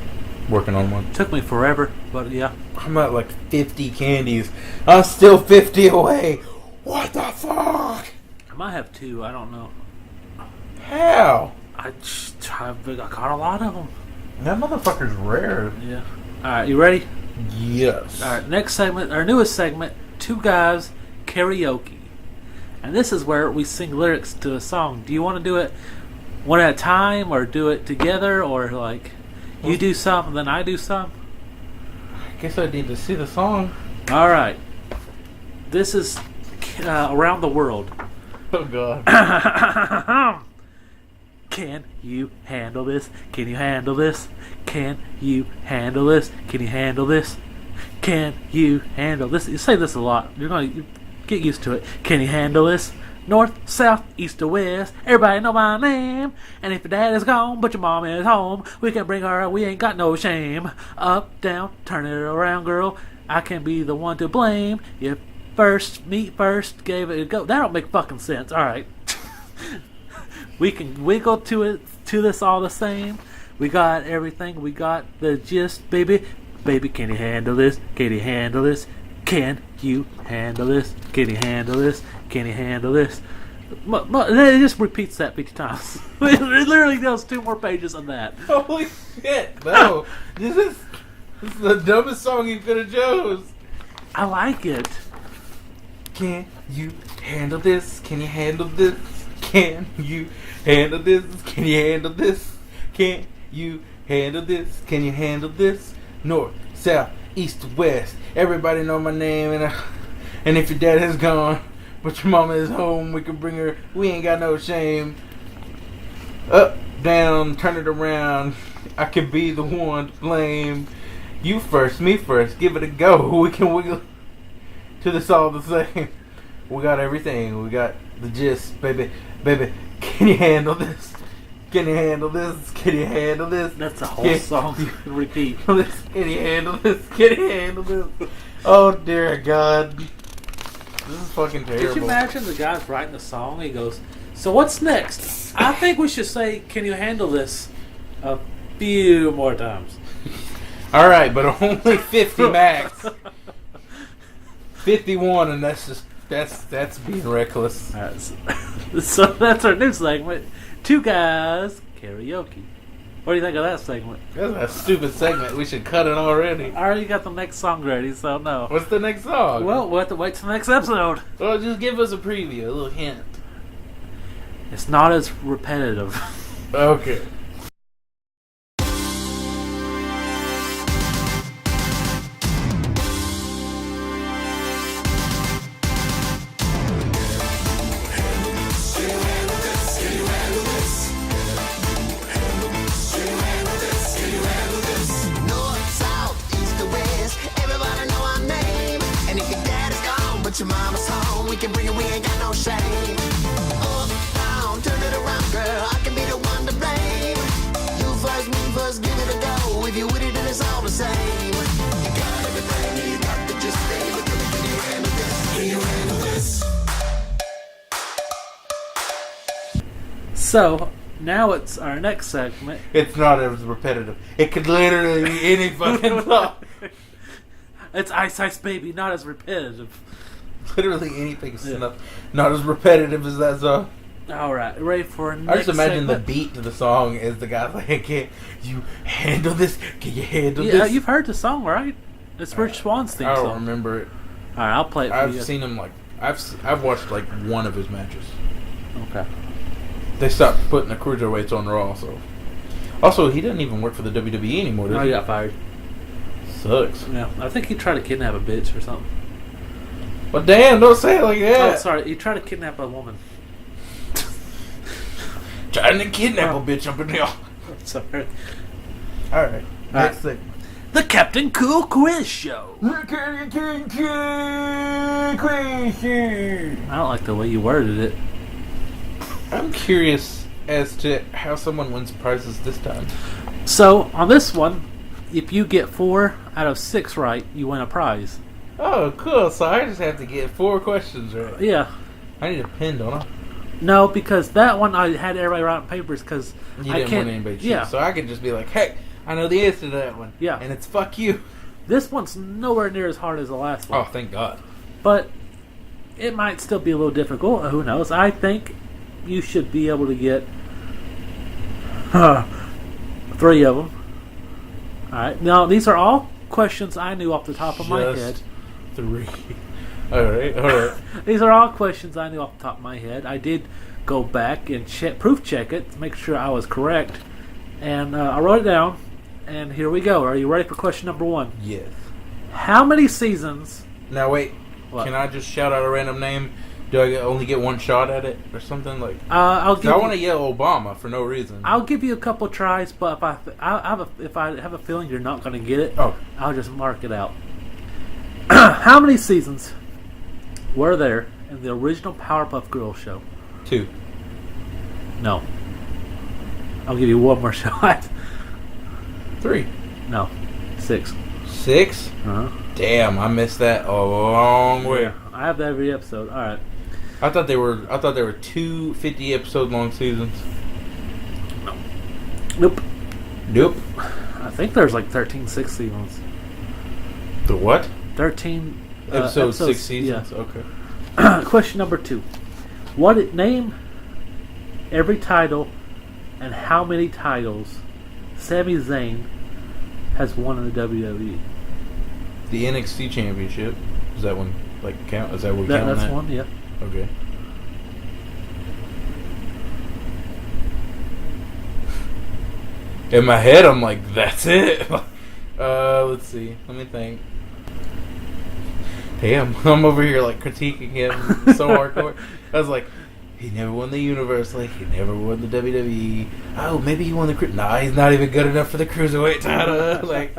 Working on one. took me forever, but yeah. I'm at like 50 candies. I'm still 50 away. What the fuck? I might have two. I don't know. How? I caught a lot of them. That motherfucker's rare. Yeah. All right, you ready? Yes. All right, next segment, our newest segment, Two Guys Karaoke. And this is where we sing lyrics to a song. Do you want to do it one at a time, or do it together, or like you do something, then I do something? Guess I need to see the song. All right. This is around the world. Oh God. Can you handle this? Can you handle this? Can you handle this? Can you handle this? Can you handle this? You say this a lot. You're going to get used to it. Can you handle this? North, south, east, or west. Everybody know my name. And if your dad is gone, but your mom is home, we can bring her. We ain't got no shame. Up, down, turn it around, girl. I can be the one to blame. You me first, gave it a go. That don't make fucking sense. All right. We can wiggle to this all the same. We got everything. We got the gist, baby. Baby, can you handle this? Can you handle this? Can you handle this? Can you handle this? Can you handle this? It just repeats that 50 times. It literally does 2 more pages of that. Holy shit! No, this is the dumbest song you could have chose. I like it. Can you handle this? Can you handle this? Can you handle this? Can you handle this? Can you handle this? Can you handle this? North, south, east, west. Everybody know my name, and if your dad is gone, but your mama is home, we can bring her. We ain't got no shame. Up, down, turn it around. I can be the one to blame. You first, me first. Give it a go. We can wiggle to this all the same. We got everything. We got the gist, baby. Baby, can you handle this? Can you handle this? Can you handle this? That's a whole song. Repeat. Can you handle this? Can you handle this? Oh dear God. This is fucking terrible. Could you imagine the guy's writing the song? He goes, "So what's next? I think we should say, can you handle this a few more times?" Alright, but only 50 max. 51, and that's being reckless. All right, so that's our new segment. 2 guys karaoke. What do you think of that segment? That's a stupid segment. We should cut it already. I already got the next song ready, so no. What's the next song? Well, we'll have to wait till the next episode. Well, just give us a preview, a little hint. It's not as repetitive. Okay. Your mama's home, we can bring it, we ain't got no shame. Up, down, turn it around, girl, I can be the one to blame. You first, me first, give it a go. If you with it, then it's all the same. You got everything, you got to just stay. But can you handle this? Can you handle this? So, now it's our next segment. It's not as repetitive. It could literally be any fucking song. It's Ice Ice Baby, not as repetitive. Literally anything's not as repetitive as that song. Alright, ready for next I just imagine segment? the beat to the song is the guy like, can you handle this? Can you handle Yeah, this? you've heard the song, right? It's Rich Swan's theme I don't song. remember it. Alright, I'll play it for you. I've seen him I've watched like one of his matches. Okay. They stopped putting the cruiserweights on Raw, so. Also, he doesn't even work for the WWE anymore, does Oh, he? he got fired. Sucks. Yeah, I think he tried to kidnap a bitch or something. Well, damn, don't say it like that. Oh, sorry, he tried to kidnap a woman. Trying to kidnap a bitch up in there. Sorry. Alright, next thing. The Captain Cool Quiz Show. I I don't like the way you worded it. I'm curious as to how someone wins prizes this time. So, on this one, if you get 4 out of 6 right, you win a prize. Oh, cool. So I just have to get 4 questions right. Yeah. I need a pen, don't I? No, because that one I had everybody write on papers because You I didn't can't. want anybody to choose. Yeah. So I could just be like, hey, I know the answer to that one. Yeah. And it's fuck you. This one's nowhere near as hard as the last one. Oh, thank God. But it might still be a little difficult. Who knows? I think you should be able to get 3 of them. Alright. Now, these are all questions I knew off the top of my head. 3. Alright. These are all questions I knew off the top of my head. I did go back and proof check it to make sure I was correct. And I wrote it down. And here we go. Are you ready for question number 1? Yes. How many seasons? Now wait, What? can I just shout out a random name? Do I only get one shot at it or something like? I'll 'Cause give I you, want to yell Obama for no reason. I'll give you a couple tries, but if I have a feeling you're not going to get it, Oh, I'll just mark it out. How many seasons were there in the original Powerpuff Girls show? 2. No. I'll give you one more shot. 3. No. 6. 6. Uh-huh. Damn, I missed that a long way. Yeah, I have that every episode. All right. I thought they were 2 50 episode long seasons. Nope. Nope. I think there's like 13 6 seasons. The what? 13 Episode 6 episodes, seasons. Okay. Yeah. Question number 2. Name every title and how many titles Sami Zayn has won in the WWE. The NXT Championship. Is that one like count? Is that what we count That's that? one, yeah. Okay. In my head, I'm like, that's it. Let's see. Let me think. Damn, I'm over here like critiquing him so hardcore. I was like, he never won the Universe, like he never won the WWE. Oh, maybe he won the Nah, he's not even good enough for the Cruiserweight title. Like,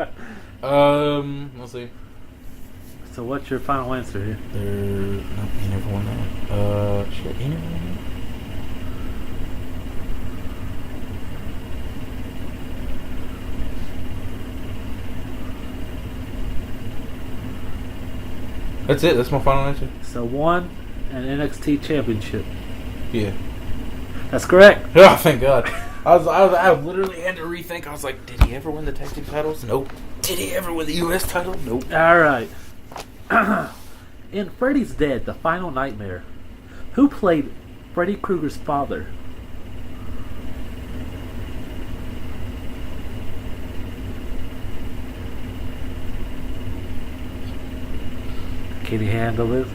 we'll see. So what's your final answer here? No, he never won that. Shit, he never won that. That's it. That's my final answer. So won an NXT championship. Yeah. That's correct. Oh, thank God. I literally had to rethink. I was like, did he ever win the tag team titles? Nope. Did he ever win the U.S. title? Nope. All right. In Freddy's Dead, The Final Nightmare, who played Freddy Krueger's father? Can you handle this?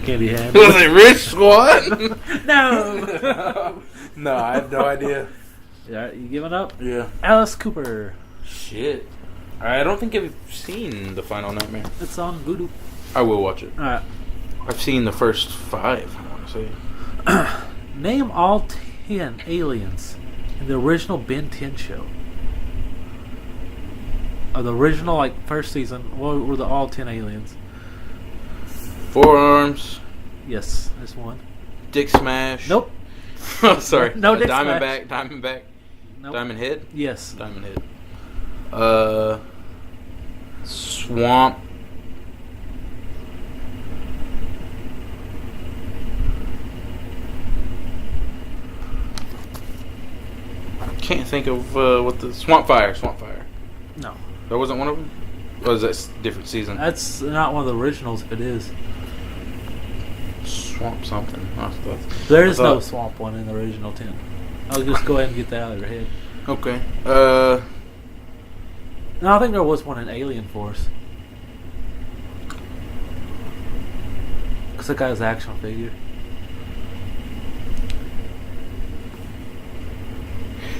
Can you handle Was it? it Rich Squad? No! No, I have no idea. Yeah, you giving up? Yeah. Alice Cooper. Shit. I don't think I've seen The Final Nightmare. It's on Voodoo. I will watch it. Alright. I've seen the first 5, I want to say. Name all 10 aliens in the original Ben 10 show. The original, like, first season, what were the all 10 aliens? Forearms, Yes, there's one. Dick Smash. Nope. Oh, sorry. No Dick Diamondback. Nope. Diamond Head? Yes. Diamond Head. Swamp. Can't think of what the Swamp Fire. No. That wasn't one of them. Or was that different season? That's not one of the originals, if it is. Swamp something. There is no thought- swamp one in the original 10. I'll just go ahead and get that out of your head. Okay. No, I think there was one in Alien Force. Because that guy's action figure.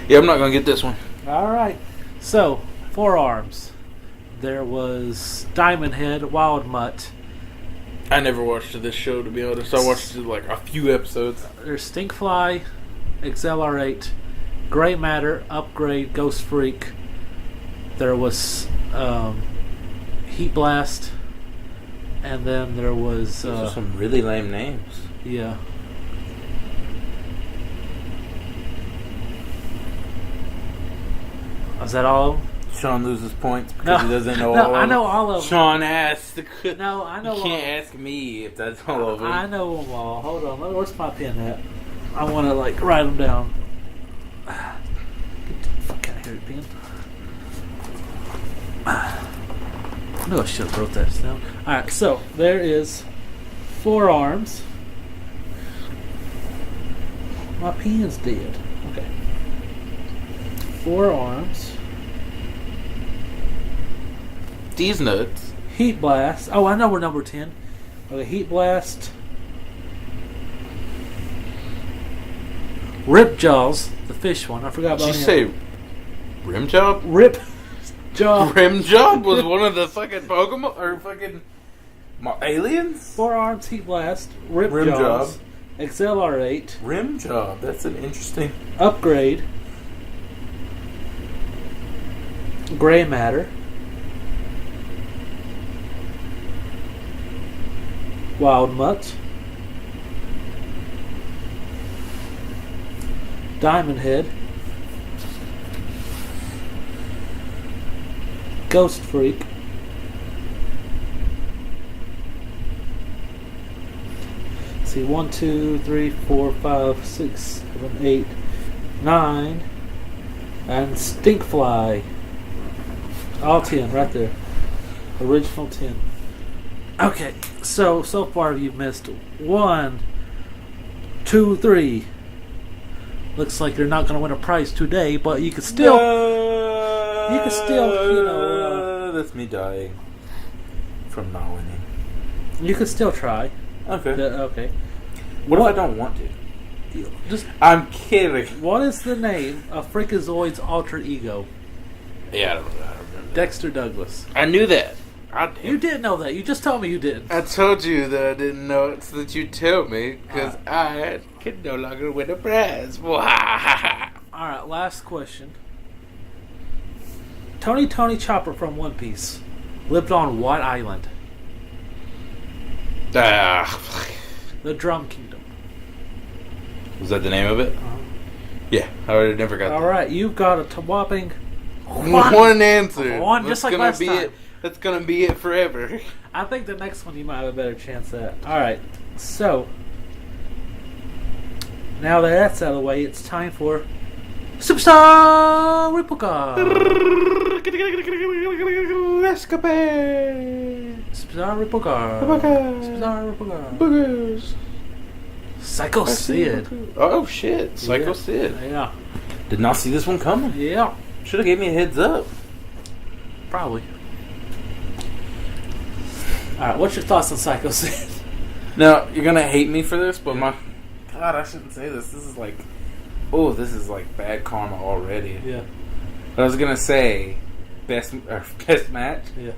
Yeah, I'm not gonna get this one. Alright. So, forearms. There was Diamond Head, Wild Mutt. I never watched this show, to be honest. I watched like a few episodes. There's Stinkfly, Accelerate, Gray Matter, Upgrade, Ghost Freak. There was Heat Blast. And then there was... Those are some really lame names. yeah. Is that all of them? Sean loses points because No. he doesn't know No, all I of know them. all of them. Sean asked. No, I know You all can't ask me if that's all of them. I know them all. Hold on. Where's my pen at? I want to, like, write them down. Get the fuck out of here, pen. I knew I should have wrote that down. Alright, so there is forearms. My pen's dead. Okay. Forearms. These nuts. Heat Blast. Oh, I know we're number 10. Okay, Heat Blast. Rip Jaws, the fish one. I forgot about Did you him. say rim job? Rip. Job. Rim Job was one of the fucking Pokemon or fucking aliens. 4 arms, heat blast, Rip Rim Jaws, Job. XLR8, Rim Job. That's an interesting. Upgrade, Gray Matter, Wild Mutt, Diamond Head, Ghost Freak, see 1, 2, 3, 4, 5, 6, 7, 8, 9, and Stinkfly. All 10 right there. Original 10. Okay, so far you've missed 1, 2, 3. Looks like you're not going to win a prize today, but you can still, that's me dying from not winning. you can still try. Okay. Okay. What if I don't want to? Just I'm kidding. what is the name of Freakazoid's alter ego? Yeah, I don't remember. Dexter Douglas. I knew that. You didn't know that. You just told me you didn't. I told you that I didn't know it so that you tell me because I can no longer win a prize. Alright, last question. Tony Chopper from One Piece lived on what island? The Drum Kingdom. Was that the name of it? Yeah, I already never got that. Alright, you've got a whopping One answer. One, just like last time. That's gonna be it forever. I think the next one you might have a better chance at. Alright, so now that that's out of the way, it's time for Superstar Replica. Escapade. Superstar Replica. Superstar Replica. Boogers. Psycho Sid. Oh shit! Psycho Yeah. Sid. Yeah. Did not see this one coming. Yeah. Should have gave me a heads up. Probably. Alright, what's your thoughts on Psycho Sid? Now you're gonna hate me for this, but my God, I shouldn't say this. This is like bad karma already. Yeah. But I was gonna say best match. Yeah.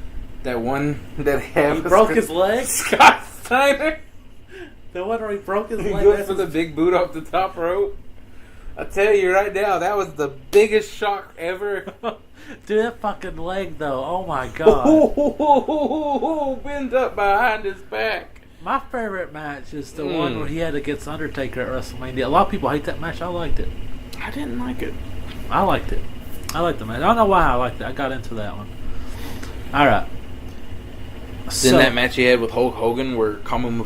That one that He broke his leg? Scott Steiner. The one where he broke his He leg? goes for the big boot off the top rope. I tell you right now, that was the biggest shock ever. Dude, that fucking leg though. Oh my god. Bends up behind his back. My favorite match is the one where he had against Undertaker at WrestleMania. A lot of people hate that match. I liked it. I didn't like it. I liked it. I liked the match. I don't know why I liked it. I got into that one. Alright. Then that match he had with Hulk Hogan where fucking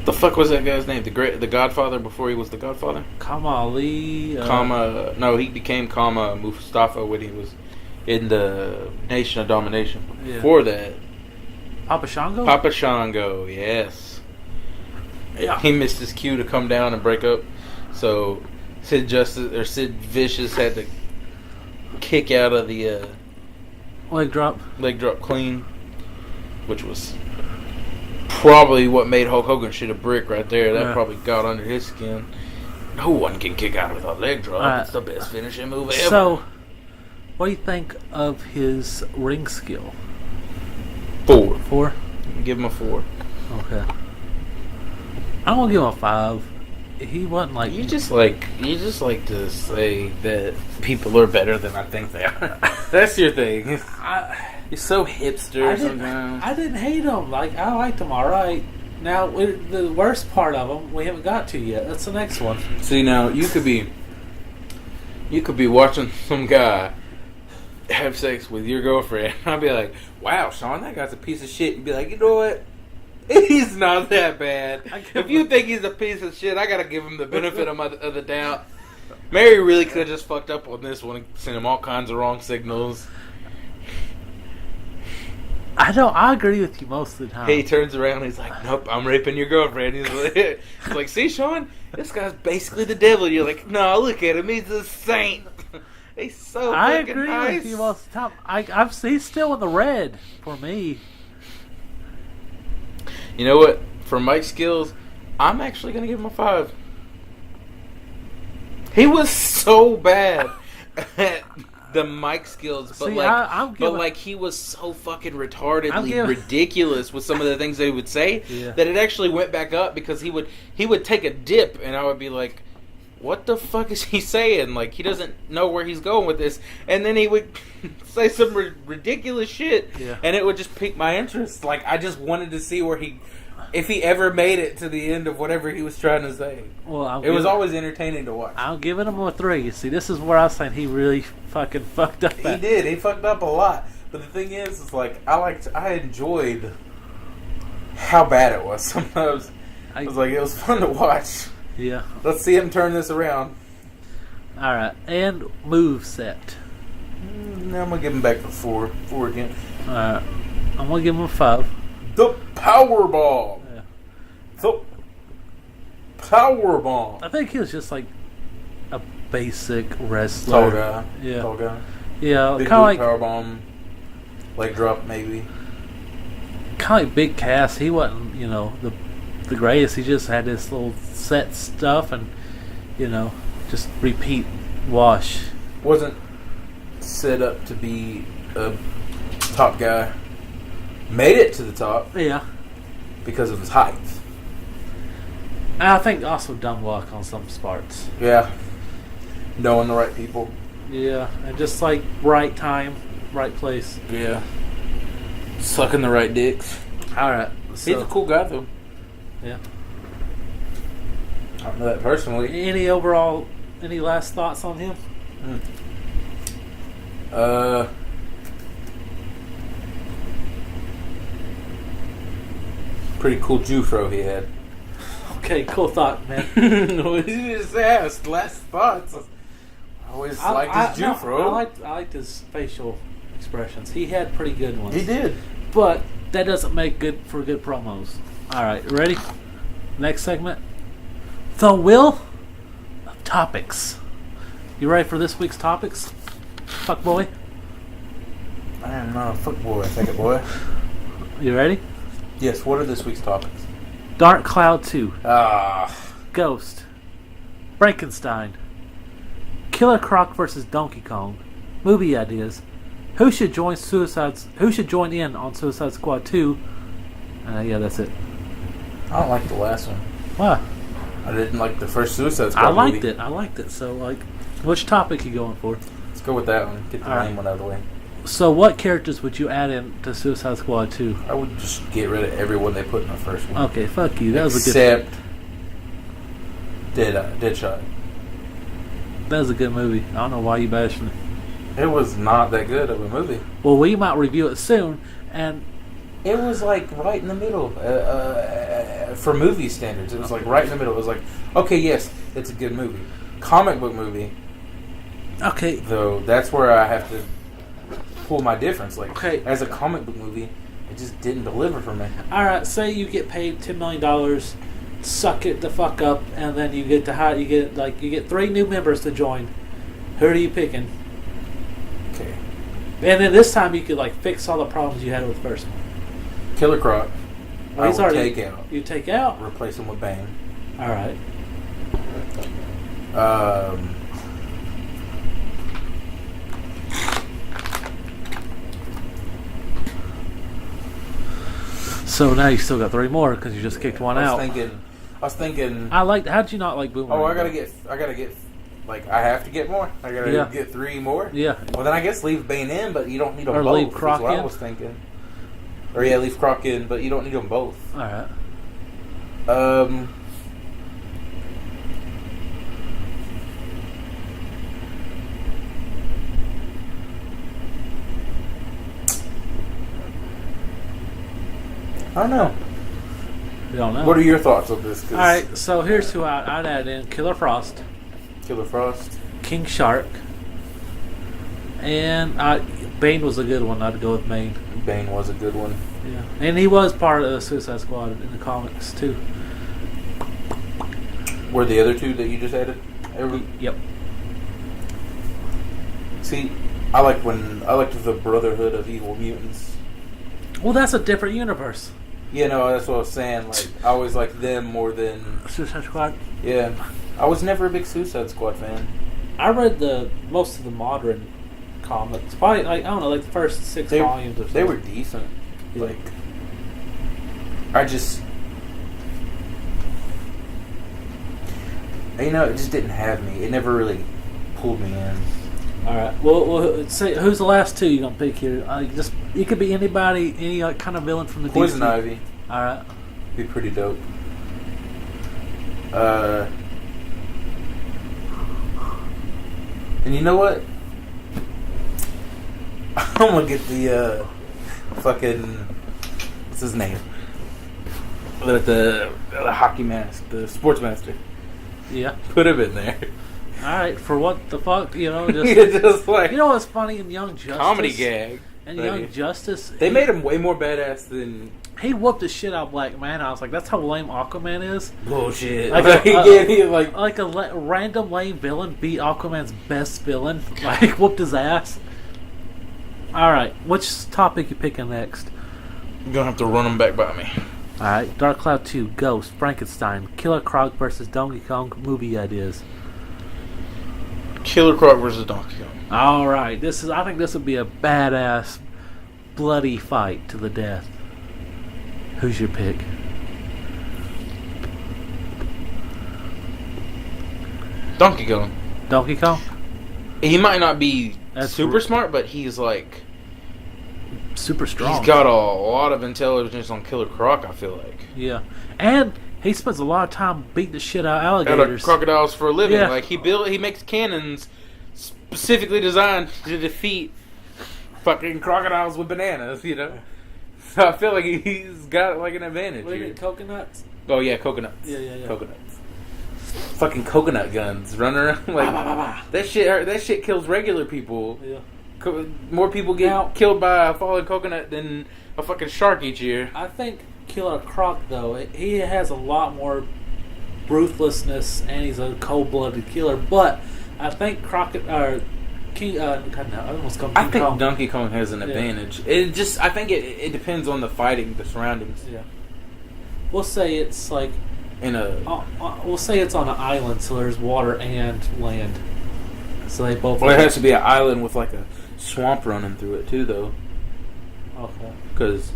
the fuck was that guy's name? The Godfather before he was the Godfather? Kamali. No, he became Kama Mustafa when he was in the Nation of Domination. Yeah. Before that, Papa Shango? Papa Shango, yes. Yeah. He missed his cue to come down and break up, so Sid Vicious had to kick out of the Leg drop. clean, which was probably what made Hulk Hogan shit a brick right there. That probably got under his skin. No one can kick out with a leg drop. It's the best finishing move ever. So, what do you think of his ring skill? 4. 4? Give him a 4. Okay. I'm gonna give him a 5. He wasn't like You just like to say that people are better than I think they are. That's your thing. You're so hipster sometimes. I didn't hate him. Like I liked him. All right. Now the worst part of him we haven't got to yet. That's the next one. See, now you could be watching some guy have sex with your girlfriend. I'd be like, "Wow, Sean, that guy's a piece of shit." You'd be like, "You know what? He's not that bad. If you think he's a piece of shit, I gotta give him the benefit of the doubt." Mary really could have just fucked up on this one and sent him all kinds of wrong signals. I agree with you most of the time. He turns around and he's like, "Nope, I'm raping your girlfriend." He's like, "See, Sean, this guy's basically the devil." You're like, "No, look at him. He's a saint." He's so I fucking agree nice. with you most of the time. He's still in the red for me. You know what? For Mike's skills, I'm actually gonna give him a 5. He was so bad at the mic skills, but he was so fucking retardedly ridiculous with some of the things they would say that it actually went back up because he would take a dip and I would be like, what the fuck is he saying? Like, he doesn't know where he's going with this. And then he would say some ridiculous shit and it would just pique my interest. Like, I just wanted to see if he ever made it to the end of whatever he was trying to say. Well, it was always entertaining to watch. I'm giving him a 3. See, this is where I was saying he really fucking fucked up. He did. He fucked up a lot. But the thing is like, I enjoyed how bad it was. Sometimes it was fun to watch. Yeah. Let's see him turn this around. All right, and move set. Now I'm gonna give him back to 4. 4 again. All right, I'm gonna give him a 5. The Powerball. Yeah. The Powerball. I think he was just like a basic wrestler. Tall guy. Yeah. Tall guy. Yeah. Big Kind of like powerbomb. Leg drop maybe. Kind of like Big Cass. He wasn't, the greatest. He just had this little set stuff and, just repeat wash. Wasn't set up to be a top guy. Made it to the top. Yeah. Because of his height. And I think also dumb luck on some parts. Yeah. Knowing the right people. Yeah. And just like right time, right place. Yeah. Sucking the right dicks. Alright. He's a cool guy though. Yeah. I don't know that personally. Any last thoughts on him? Pretty cool Jufro he had. Okay, cool thought, man. What did you just ask? Last thoughts. I always liked his Jufro. No, I liked his facial expressions. He had pretty good ones. He did. But that doesn't make for good promos. Alright, ready? Next segment. The Wheel of Topics. You ready for this week's topics? Fuck boy? I am not a fuck boy, take it boy. You ready? Yes, what are this week's topics? Dark Cloud 2. Ah. Ghost. Frankenstein. Killer Croc versus Donkey Kong. Movie ideas. Who should join in on Suicide Squad 2? Yeah, that's it. I don't like the last one. Why? I didn't like the first Suicide Squad I liked movie. it. I liked it. So, which topic you going for? Let's go with that one. Get the main one out of the way. So, what characters would you add in to Suicide Squad 2? I would just get rid of everyone they put in the first one. Okay, fuck you. That was a good. Except Deadshot. That was a good movie. I don't know why you bashing it. It was not that good of a movie. Well, we might review it soon, and it was like right in the middle for movie standards. It was like right in the middle. It was like, okay, yes, it's a good movie. Comic book movie. Okay. Though that's where I have to pull my difference. Like, okay, as a comic book movie, it just didn't deliver for me. All right, say you get paid $10 million, suck it the fuck up, and then you get to you get 3 new members to join. Who are you picking? Okay. And then this time you could fix all the problems you had with the first one. Killer Croc. Well, I would take out. You take out? Replace him with Bane. All right. So now you still got 3 more because you just kicked one out. I was thinking. How'd you not like Boomerang? Oh, I gotta get. I have to get more. I gotta get 3 more. Yeah. Well, then I guess leave Bane in, but you don't need them or both. Leave Croc what in. I was thinking. Or leave Croc in, but you don't need them both. All right. I don't know. You don't know. What are your thoughts on this? All right, so here's who I'd add in: Killer Frost, Killer Frost, King Shark, and Bane was a good one. I'd go with Bane. Bane was a good one. Yeah, and he was part of the Suicide Squad in the comics too. Were the other 2 that you just added? Yep. See, I liked the Brotherhood of Evil Mutants. Well, that's a different universe. You know, that's what I was saying. Like, I always like them more than... Suicide Squad. Yeah. I was never a big Suicide Squad fan. I read most of the modern comics. Probably, like, I don't know, like the first 6 volumes or something. They were decent. Yeah. Like, I just... You know, it just didn't have me. It never really pulled me in. Alright, well, say, who's the last two you gonna pick here? It could be anybody, any kind of villain from the Poison DC. Ivy. Alright. Be pretty dope. And you know what? I'm gonna get the fucking, what's his name? The hockey mask, the sports master. Yeah. Put him in there. Alright, for what the fuck, you know, just, Just like you know what's funny in Young Justice? comedy gag. In Young Justice, They made him way more badass than he whooped the shit out of Black Man. I was like, that's how lame Aquaman is. bullshit. Like Like, a random lame villain beat Aquaman's best villain. Like, whooped his ass. Alright, which topic you picking next? you're gonna have to run them back by me. Alright, Dark Cloud 2, Ghost, Frankenstein, Killer Croc versus Donkey Kong movie ideas. Killer Croc versus Donkey Kong. Alright, I think this would be a badass, bloody fight to the death. Who's your pick? Donkey Kong. Donkey Kong? He might not be That's super smart, but he's like super strong. he's got a lot of intelligence on Killer Croc. I feel like. Yeah, and he spends a lot of time beating the shit out of Out of alligators. crocodiles for a living. Yeah. Like he makes cannons specifically designed to defeat fucking crocodiles with bananas. You know. So I feel like he's got like an advantage What do you here. mean, coconuts? Oh yeah, coconuts. Yeah. Coconuts. Fucking coconut guns running around like that shit. That shit kills regular people. Yeah. More people get Now- killed by a falling coconut than a fucking shark each year. I think Killer Croc, though, he has a lot more ruthlessness, and he's a cold-blooded killer. But I think King. God, no, I almost called him I King think Kong. Donkey Kong has an advantage. I think it depends on the fighting, the surroundings. Yeah. We'll say it's like. We'll say it's on an island, so there's water and land. So they both. Well, it has to be an island with like a swamp running through it too, though. Okay. Because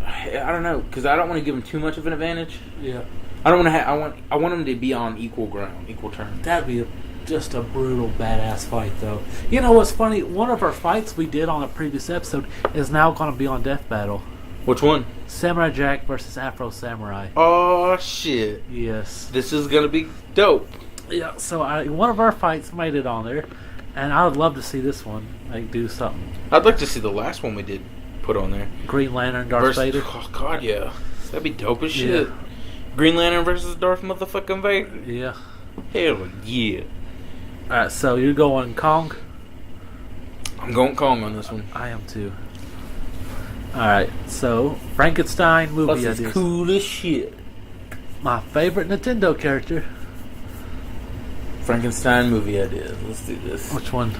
I don't know. Because I don't want to give him too much of an advantage. Yeah. I don't want to. I want him to be on equal ground, equal terms. That'd be just a brutal, badass fight, though. You know what's funny? One of our fights we did on a previous episode is now going to be on Death Battle. Which one? Samurai Jack versus Afro Samurai. Oh shit! Yes. This is gonna be dope. Yeah. So one of our fights made it on there, and I would love to see this one do something. I'd like to see the last one we did put on there. Green Lantern, Darth Vader. Oh god, yeah, that'd be dope as shit. Yeah. Green Lantern versus Darth motherfucking Vader. Yeah. Hell yeah! All right. So you're going Kong. I'm going Kong on this one. I am too. Alright, so Frankenstein movie Plus, it's ideas. cool as shit. My favorite Nintendo character. Frankenstein movie ideas. Let's do this. Which one?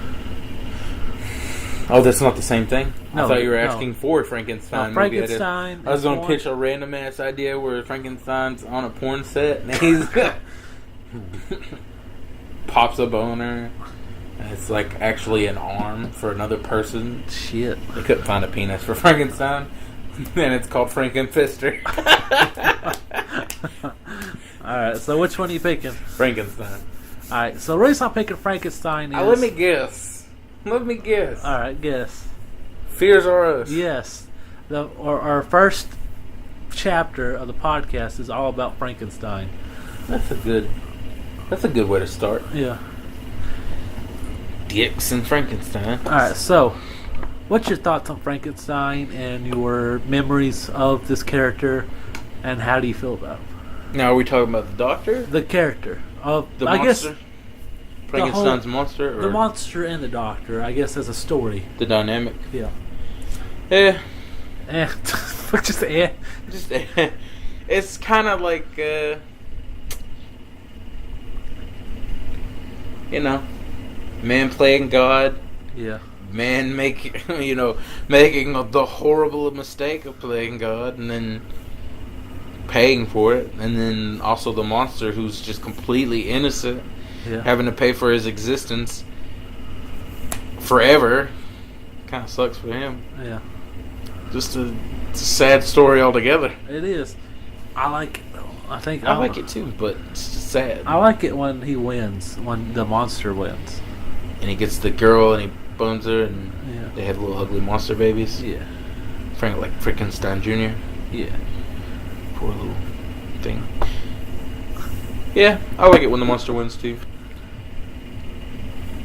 Oh, that's not the same thing? No, I thought you were no. asking for Frankenstein No, movie ideas. Frankenstein. I was is going to one. pitch a random ass idea where Frankenstein's on a porn set and he's pops a boner. And it's like actually an arm for another person. Shit. They couldn't find a penis for Frankenstein. And it's called Frankenfister. Alright, so which one are you picking? Frankenstein. Alright, so the reason I'm picking Frankenstein is. Let me guess. Alright, guess. Fears are us. Yes. Our first chapter of the podcast is all about Frankenstein. That's a good way to start. Yeah. Dicks and Frankenstein. Alright, so what's your thoughts on Frankenstein and your memories of this character, and how do you feel about him? Now, are we talking about the Doctor? The character of The I monster? guess Frankenstein's monster? Or the monster and the Doctor, I guess, as a story. the dynamic? Yeah. Just Just, it's kind of like, man playing God, Yeah. man making the horrible mistake of playing God and then paying for it, and then also the monster who's just completely innocent, having to pay for his existence forever. Kind of sucks for him. Yeah. Just it's a sad story altogether. It is. I like it though. I like it too, but it's sad. I like it when he wins, when the monster wins. And he gets the girl and he bones her, and they have little ugly monster babies. Yeah. Like Frankenstein Jr. Yeah. Poor little thing. Yeah, I like it when the monster wins too.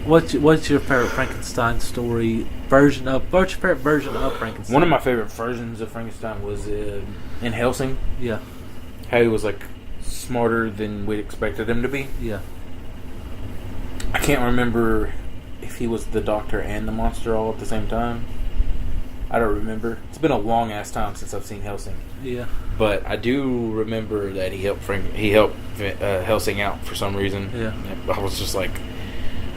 What's your favorite Frankenstein story version of? What's your favorite version of Frankenstein? One of my favorite versions of Frankenstein was in Helsing. Yeah. How he was like smarter than we expected him to be. Yeah. I can't remember if he was the doctor and the monster all at the same time. I don't remember. It's been a long ass time since I've seen Helsing. Yeah. But I do remember that he helped Helsing out for some reason. Yeah. I was just like,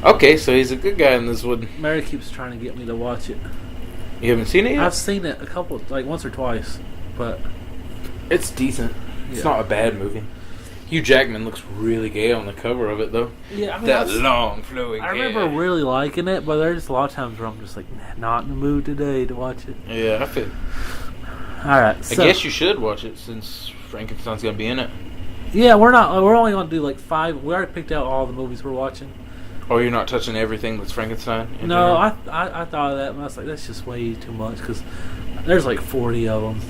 okay, so he's a good guy in this one. Mary keeps trying to get me to watch it. You haven't seen it yet? I've seen it once or twice, but it's decent. It's not a bad movie. Hugh Jackman looks really gay on the cover of it, though. Yeah, I mean, that long flowing hair. I remember really liking it, but there's a lot of times where I'm just like, not in the mood today to watch it. Yeah, I feel. All right, so, I guess you should watch it since Frankenstein's gonna be in it. Yeah, we're only gonna do like 5. We already picked out all the movies we're watching. Oh, you're not touching everything that's Frankenstein? No, I thought of that, and I was like, that's just way too much because there's like 40 of them.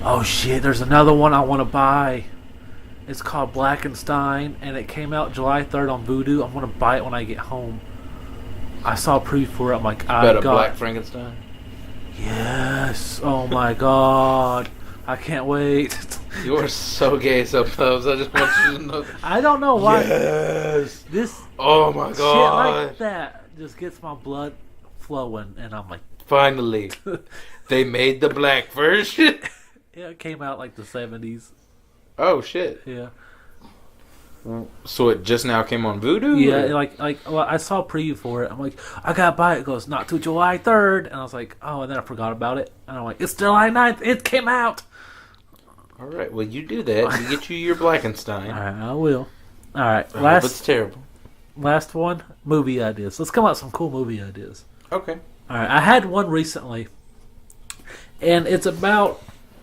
Oh shit! There's another one I want to buy. It's called Blackenstein, and it came out July 3rd on Vudu. I'm gonna buy it when I get home. I saw a preview for it. I'm like, Black Frankenstein? Yes. Oh my god. I can't wait. You are so gay sometimes. I just want you to know. I don't know why. Yes. This. Oh my god. Shit like that just gets my blood flowing, and I'm like, finally, they made the black version. Yeah, it came out like the 70s. Oh shit. Yeah. So it just now came on Vudu? Yeah, well, I saw a preview for it. I'm like, I gotta buy it. It goes, not till July 3rd. And I was like, oh, and then I forgot about it. And I'm like, it's July 9th. It came out. Alright, well, you do that. You get you your Blackenstein. Alright, I will. Alright, it's terrible. Last one, movie ideas. Let's come up with some cool movie ideas. Okay. Alright, I had one recently. And it's about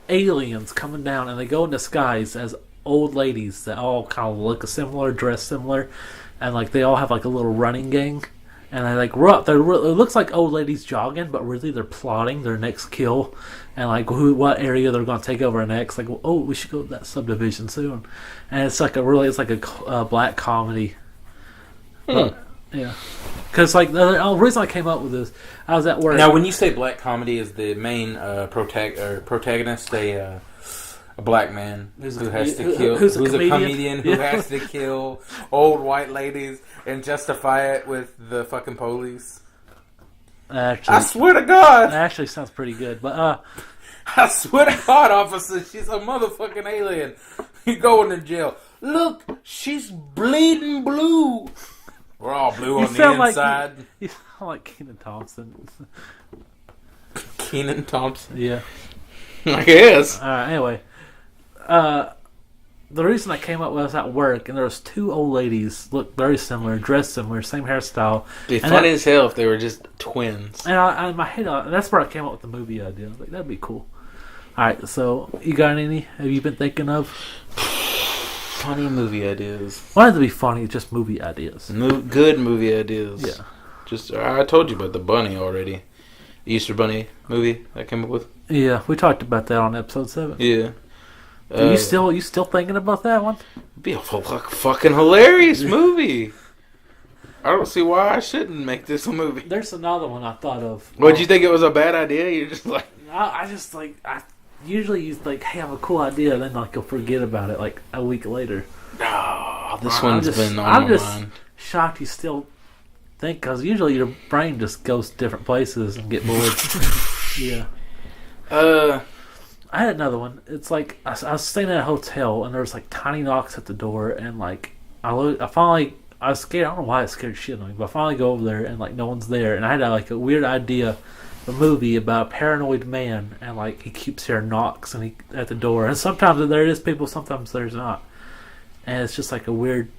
aliens coming down, and they go in disguise as old ladies that all kind of look similar, dress similar, and like they all have like a little running gang, and they like it looks like old ladies jogging, but really they're plotting their next kill, and like what area they're going to take over next. Like, oh, we should go to that subdivision soon, and it's like a black comedy. But, yeah, because like the reason I came up with this, I was at work. Now, when you say black comedy, is the main protagonist a black man who has to kill, who's a comedian who has to kill old white ladies and justify it with the fucking police? Actually, I swear to God, that actually sounds pretty good. But I swear to God, officer, she's a motherfucking alien. You going to jail? Look, she's bleeding blue. We're all blue on the inside. You sound like Kenan Thompson. Kenan Thompson? Yeah. I guess. Anyway. The reason I came up with was at work, and there was 2 old ladies, look very similar, dressed similar, same hairstyle. It'd be funny as hell if they were just twins. And in my head, that's where I came up with the movie idea. I was like, that'd be cool. Alright, so, you got any? Have you been thinking of? Funny movie ideas. Why does it be funny? Just movie ideas. Good movie ideas. Yeah. I told you about the bunny already. The Easter Bunny movie I came up with. Yeah, we talked about that on episode 7. Yeah. Are you still thinking about that one? It'd be a fucking hilarious movie. I don't see why I shouldn't make this a movie. There's another one I thought of. What, you think it was a bad idea? You're just like... I usually use like, hey, I have a cool idea, and then like you'll forget about it like a week later. No, this one's been on my mind. Shocked you still think, because usually your brain just goes to different places and get bored. Yeah. I had another one. It's like I was staying at a hotel, and there was like tiny knocks at the door, and like I finally I was scared. I don't know why it scared shit on me, but I finally go over there and like no one's there, and I had like a weird idea, a movie about a paranoid man, and like he keeps hearing knocks and he at the door, and sometimes there is people, sometimes there's not, and it's just like a weird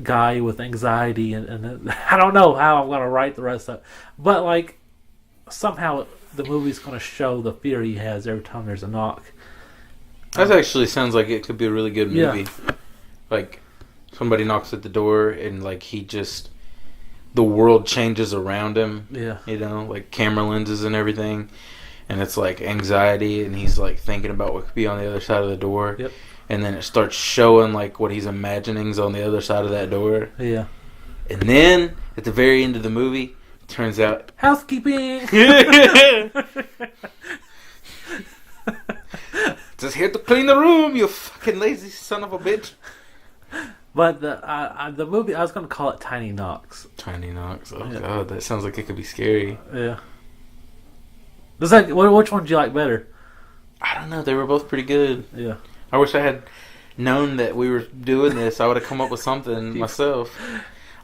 guy with anxiety, and I don't know how I'm gonna write the rest of it, but like somehow the movie's gonna show the fear he has every time there's a knock. That actually sounds like it could be a really good movie. Yeah. Like, somebody knocks at the door and, like, the world changes around him. Yeah. You know, like camera lenses and everything. And it's, like, anxiety, and he's, like, thinking about what could be on the other side of the door. Yep. And then it starts showing, like, what he's imagining's on the other side of that door. Yeah. And then, at the very end of the movie, it turns out... Housekeeping! Just here to clean the room, you fucking lazy son of a bitch. But the movie, I was going to call it Tiny Knocks. Tiny knocks. Oh, Yeah. God, that sounds like it could be scary. Yeah. It's like, which one do you like better? I don't know. They were both pretty good. Yeah. I wish I had known that we were doing this. I would have come up with something myself.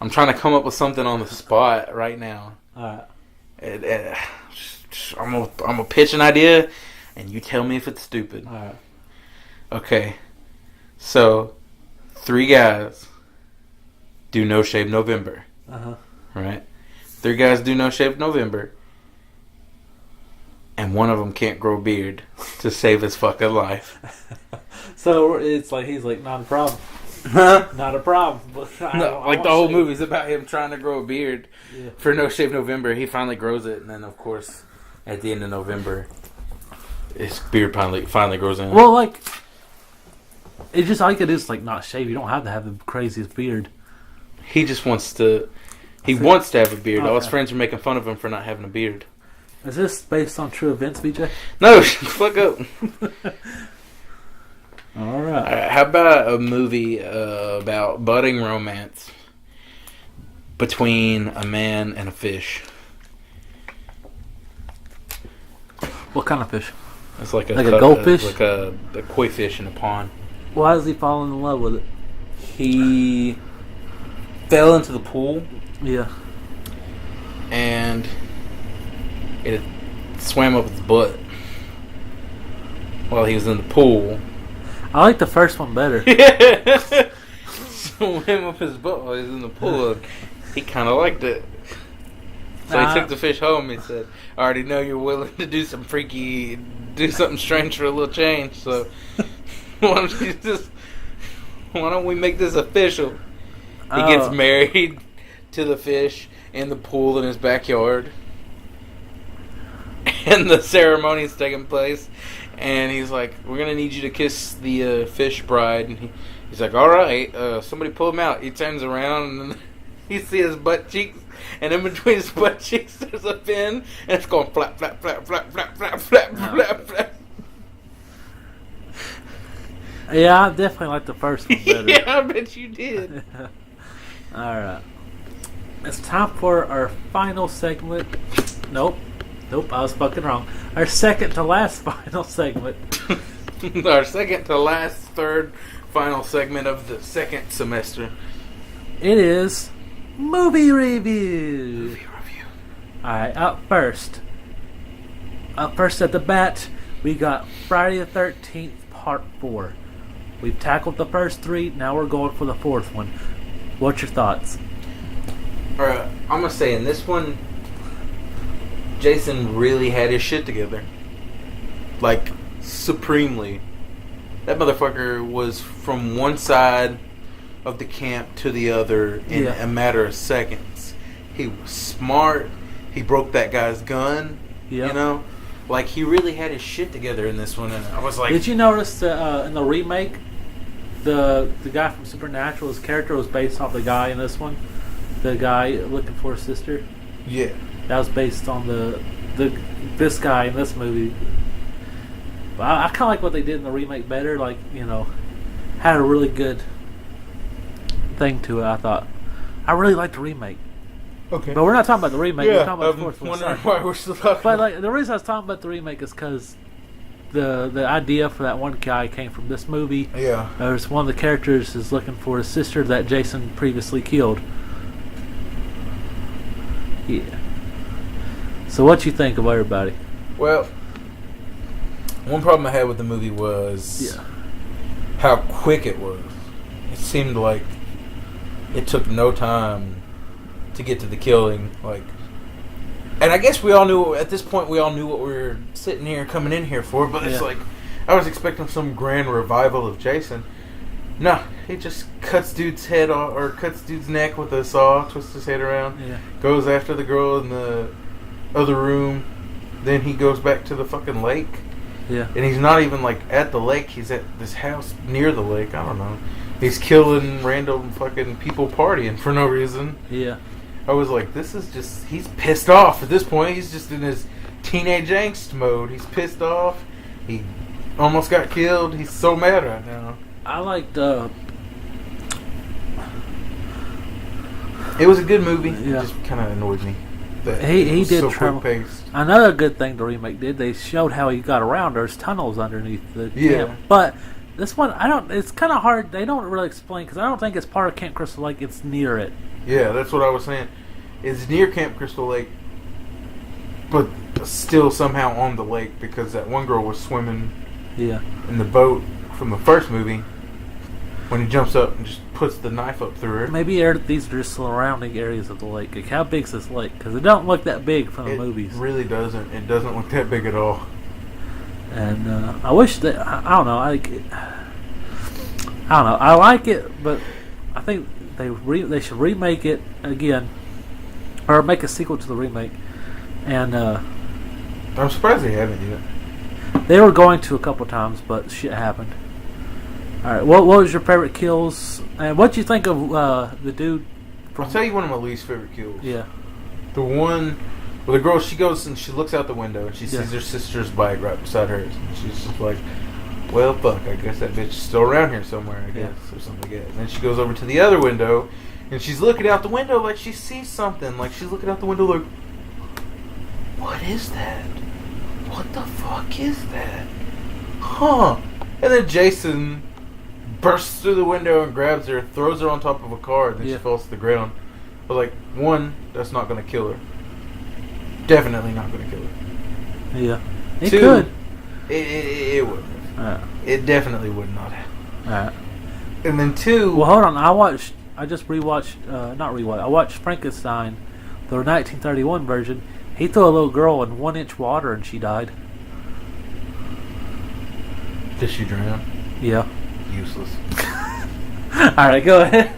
I'm trying to come up with something on the spot right now. Alright. I'm gonna pitch an idea, and you tell me if it's stupid. Alright. Okay. So, 3 guys do No Shave November. Uh-huh. Right? 3 guys do No Shave November. And one of them can't grow a beard to save his fucking life. So it's like, he's like, not a problem. Not a problem. No, like the whole movie's about him trying to grow a beard Yeah. for No Shave November. He finally grows it, and then of course, at the end of November, his beard finally grows in. Well, like, it's just all you can do is like not shave. You don't have to have the craziest beard. He just wants to. He wants to have a beard. All his Okay. friends are making fun of him for not having a beard. Is this based on true events, BJ? No, fuck up. All right. How about a movie about budding romance between a man and a fish? What kind of fish? It's like a goldfish? like a koi fish in a pond. Why is he falling in love with it? He fell into the pool Yeah. and it swam up his butt while he was in the pool. I like the first one better. Swam up his butt while he was in the pool. He kind of liked it. So Nah. he took the fish home. He said, "I already know you're willing to do something strange for a little change. So why don't we make this official?" He gets Oh. married to the fish in the pool in his backyard. And the ceremony's taking place. And he's like, "We're going to need you to kiss the fish bride." And he's like, "All right, somebody pull him out." He turns around and then you see his butt cheeks. And in between his butt cheeks there's a fin. And it's going flap, flap, flap, flap, flap, flap, flap, flap, flap. Yeah, I definitely like the first one better. Yeah, I bet you did. Alright. It's time for our final segment. Nope, I was fucking wrong. Our second to last final segment. Our second to last, third, final segment of the second semester. It is movie review. Movie review. Alright, up first at the bat, we got Friday the 13th Part 4. We've tackled the first 3, now we're going for the 4th one. What's your thoughts? I'm gonna say in this one, Jason really had his shit together. Like, supremely. That motherfucker was from one side of the camp to the other in Yeah. a matter of seconds. He was smart. He broke that guy's gun. Yeah. You know? Like, he really had his shit together in this one. And I was like... Did you notice in the remake, the guy from Supernatural, his character was based off the guy in this one? The guy looking for his sister? Yeah. That was based on this guy in this movie. But I kind of like what they did in the remake better. Like, you know, had a really good thing to it, I thought. I really liked the remake. Okay. But we're not talking about the remake. We're talking about the fourth one. wondering Sorry. why we're still talking But about like the reason I was talking about the remake is because the idea for that one guy came from this movie. Yeah. There's one of the characters is looking for his sister that Jason previously killed. Yeah. So what you think of everybody? Well, one problem I had with the movie was how quick it was. It seemed like it took no time to get to the killing. Like, and I guess we all knew at this point. We all knew what we were sitting here coming in here for. But it's like I was expecting some grand revival of Jason. No, he just cuts dude's head off, or cuts dude's neck with a saw, twists his head around, goes after the girl in the other room. Then he goes back to the fucking lake. Yeah. And he's not even like at the lake. He's at this house near the lake. I don't know. He's killing random fucking people partying for no reason. Yeah. I was like, this is just... He's pissed off at this point. He's just in his teenage angst mode. He's pissed off. He almost got killed. He's so mad right now. I liked... It was a good movie. Yeah. It just kind of annoyed me. That He was did so travel. quick-paced. Another good thing the remake did, they showed how he got around. There's tunnels underneath the camp. But this one, it's kind of hard. They don't really explain, because I don't think it's part of Camp Crystal Lake. It's near it. Yeah, that's what I was saying. It's near Camp Crystal Lake, but still somehow on the lake, because that one girl was swimming in the boat from the first movie when he jumps up and just puts the knife up through her. Maybe these are just surrounding areas of the lake. Like, how big's this lake? Because it don't look that big from the movies. It really doesn't. It doesn't look that big at all. And I wish that... I don't know. I don't know. I like it, but I think they should remake it again, or make a sequel to the remake. And I'm surprised they haven't yet. they were going to a couple times, but shit happened. All right, what was your favorite kills, and what do you think of the dude? I'll tell you one of my least favorite kills. Yeah. The one where the girl, she goes and she looks out the window and she sees her sister's bike right beside hers, and she's just like, well, fuck, I guess that bitch is still around here somewhere, I guess, or something like that. And then she goes over to the other window, and she's looking out the window like she sees something. Like, she's looking out the window like, what is that? What the fuck is that? Huh. And then Jason bursts through the window and grabs her, throws her on top of a car, and then she falls to the ground. But, like, one, that's not going to kill her. Definitely not going to kill her. Yeah. It Two, could. It wouldn't. It definitely would not have. And then two... Well, hold on. I just rewatched... I watched Frankenstein, the 1931 version. He threw a little girl in 1-inch water and she died. Did she drown? Yeah. Useless. Alright, go ahead.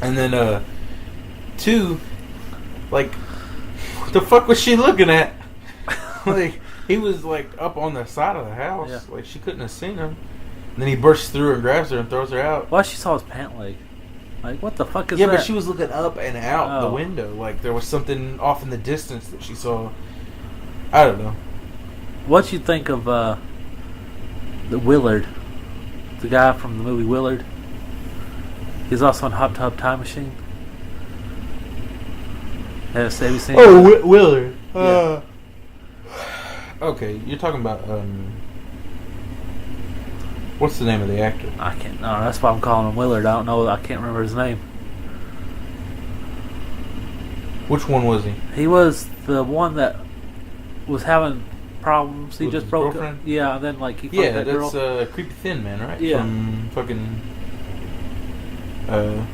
And then, two... Like, what the fuck was she looking at? Like... He was, like, up on the side of the house. Yeah. Like, she couldn't have seen him. And then he bursts through and grabs her and throws her out. Well, she saw his pant leg. Like, what the fuck is that? Yeah, but she was looking up and out the window. Like, there was something off in the distance that she saw. I don't know. What you think of the Willard? The guy from the movie Willard? He's also in Hot Tub Time Machine. Have you seen Willard. Yeah. Okay, you're talking about, what's the name of the actor? I can't. No, that's why I'm calling him Willard. I don't know. I can't remember his name. Which one was he? He was the one that was having problems. He With just his broke. girlfriend? Yeah, and then like he fucked that girl. that's Creepy Thin Man, right? Yeah. From fucking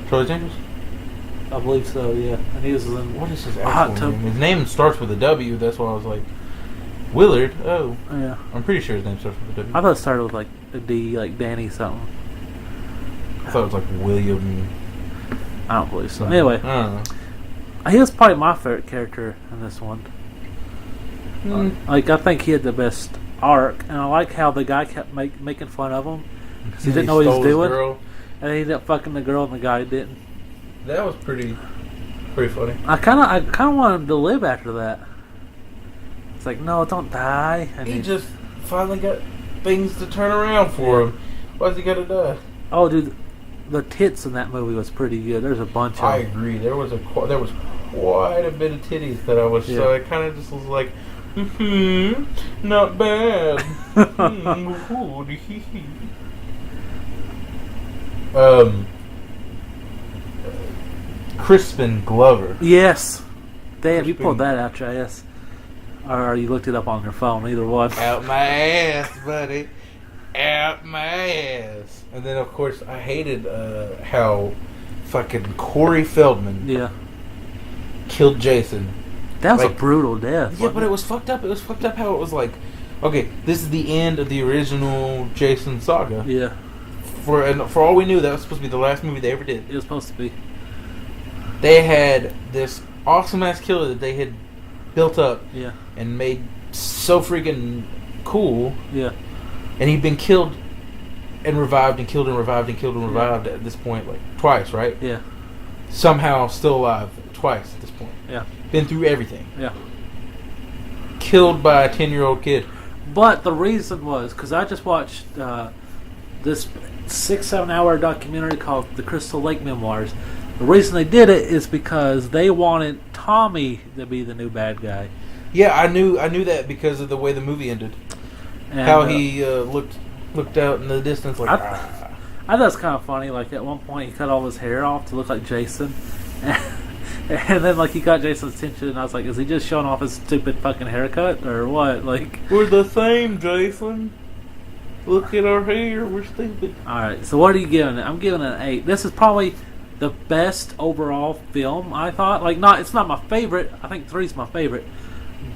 Charlie's Angels. I believe so. Yeah, and he was in What is his Hot actual Tub. name? His name starts with a W. That's why I was like, Willard. Oh, Yeah, I'm pretty sure his name starts with a W. I thought it started with like a D, like Danny something. I thought it was like William. I don't believe so. Anyway, I don't know. he was probably my favorite character in this one. Like, I think he had the best arc, and I like how the guy kept making fun of him because he didn't know what he was stole his doing, girl. and he ended up fucking the girl, and the guy didn't. That was pretty funny. I kind of wanted him to live after that. It's like, no, don't die. And He just finally got things to turn around for him. Why's he gotta die? oh, dude, the tits in that movie was pretty good. There's a bunch of I them. agree. There was quite a bit of titties that I was. Yeah. So I kind of just was like, Not bad. Crispin Glover. Yes. Damn, you pulled that out your ass. Or you looked it up on your phone, either one. Out my ass, buddy. Out my ass. And then, of course, I hated how fucking Corey Feldman killed Jason. That was a brutal death. Yeah, but it was fucked up. It was fucked up how it was like, okay, this is the end of the original Jason saga. Yeah. For all we knew, that was supposed to be the last movie they ever did. It was supposed to be. They had this awesome-ass killer that they had built up and made so freaking cool. Yeah. And he'd been killed and revived and killed and revived and killed and revived at this point, like, twice, right? Yeah. Somehow still alive twice at this point. Yeah. Been through everything. Yeah. Killed by a 10-year-old kid. But the reason was, because I just watched this 6-7 hour documentary called The Crystal Lake Memoirs. The reason they did it is because they wanted Tommy to be the new bad guy. Yeah, I knew that because of the way the movie ended. And, how he looked out in the distance like. I thought it was kind of funny. Like at one point, he cut all his hair off to look like Jason, and then like he got Jason's attention, and I was like, is he just showing off his stupid fucking haircut or what? Like we're the same, Jason. Look at our hair. We're stupid. All right. So what are you giving it? I'm giving it an 8. This is probably the best overall film, I thought. Like, it's not my favorite. I think 3's my favorite.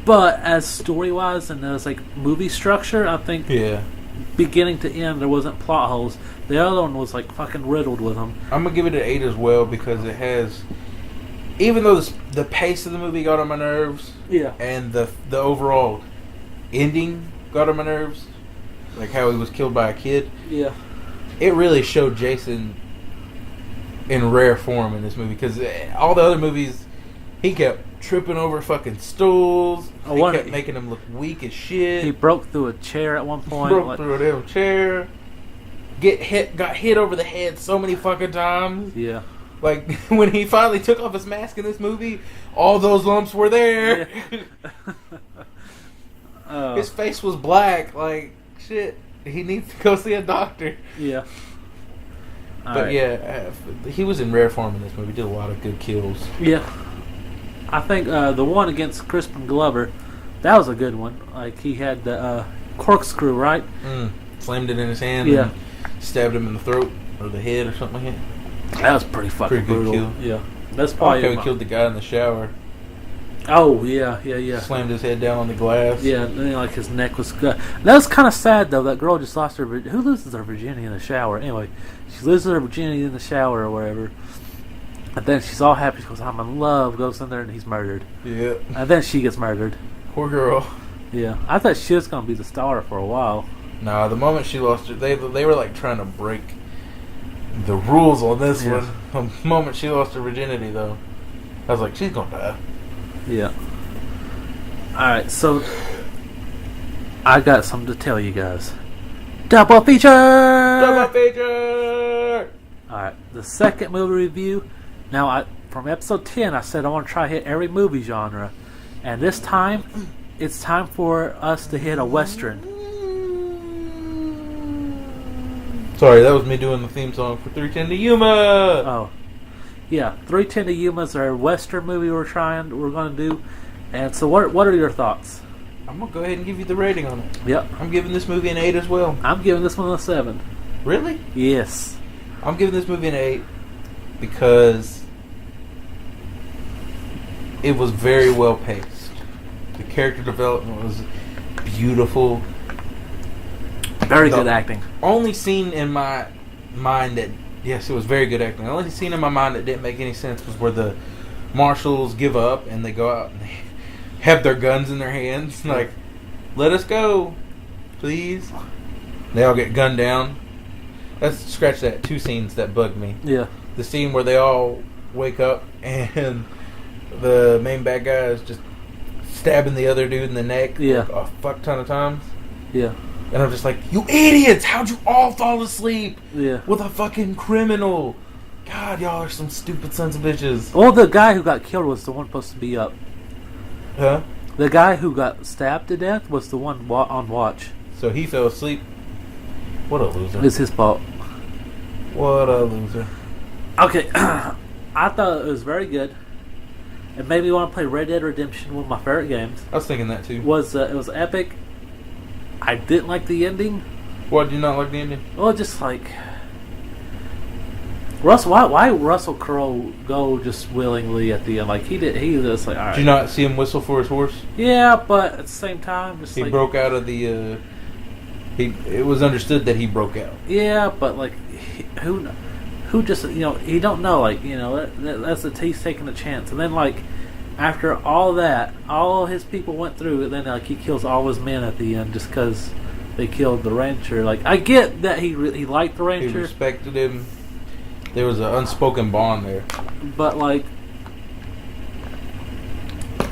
But as story-wise and as, like, movie structure, I think beginning to end, there wasn't plot holes. The other one was, like, fucking riddled with them. I'm going to give it an 8 as well because it has... Even though the pace of the movie got on my nerves... Yeah. And the overall ending got on my nerves, like how he was killed by a kid... Yeah. It really showed Jason... in rare form in this movie because all the other movies he kept tripping over fucking stools. He kept making him look weak as shit. He broke through a chair at one point. Through a damn chair. Got hit over the head so many fucking times. Yeah. Like when he finally took off his mask in this movie, all those lumps were there. Yeah. His face was black. Like shit. He needs to go see a doctor. Yeah. But he was in rare form in this movie. Did a lot of good kills. Yeah, I think the one against Crispin Glover, that was a good one. Like he had the corkscrew, right? Slammed it in his hand. And stabbed him in the throat or the head or something like that. That was pretty fucking brutal. Kill. Yeah, that's probably how he killed the guy in the shower. Oh yeah. Slammed his head down on the glass. Yeah, and then, like his neck was. That was kind of sad though. That girl just lost her. Who loses her virginity in the shower? Anyway, she loses her virginity in the shower or wherever. And then she's all happy. She goes, "I'm in love." Goes in there and he's murdered. Yeah. And then she gets murdered. Poor girl. Yeah, I thought she was gonna be the star for a while. Nah, the moment she lost her, they were like trying to break the rules on this one. The moment she lost her virginity, though, I was like, she's gonna die. Yeah. Alright, so I got something to tell you guys. Double feature! Double feature! Alright, the second movie review. Now, from episode 10, I said I want to try to hit every movie genre. And this time, it's time for us to hit a Western. Sorry, that was me doing the theme song for 310 to Yuma! Oh. Yeah, 310 to Yuma's our Western movie we're going to do. And so what are your thoughts? I'm going to go ahead and give you the rating on it. Yep. I'm giving this movie an 8 as well. I'm giving this one a 7. Really? Yes. I'm giving this movie an 8 because it was very well paced. The character development was beautiful. Very good acting. Only scene in my mind that... Yes, it was very good acting. The only scene in my mind that didn't make any sense was where the marshals give up and they go out and they have their guns in their hands. Like, let us go, please. They all get gunned down. Scratch that. 2 scenes that bugged me. Yeah. The scene where they all wake up and the main bad guy is just stabbing the other dude in the neck like a fuck ton of times. Yeah. And I'm just like, you idiots! How'd you all fall asleep? Yeah. With a fucking criminal? God, y'all are some stupid sons of bitches. Well, the guy who got killed was the one supposed to be up. Huh? The guy who got stabbed to death was the one on watch. So he fell asleep. What a loser. It's his fault. What a loser. Okay, I thought it was very good. It made me want to play Red Dead Redemption, one of my favorite games. I was thinking that too. It was epic. I didn't like the ending. Why did you not like the ending? Well, just like Russell. Why Russell Crowe go just willingly at the end? Like he was just like, all right. Did you not see him whistle for his horse? Yeah, but at the same time, just He like, broke out of the. It was understood that he broke out. Yeah, but like who just he don't know, like that's he's taking a chance, and then like after all that, all his people went through, and then like he kills all his men at the end just because they killed the rancher. Like I get that he liked the rancher, He respected him. There was an unspoken bond there. but like,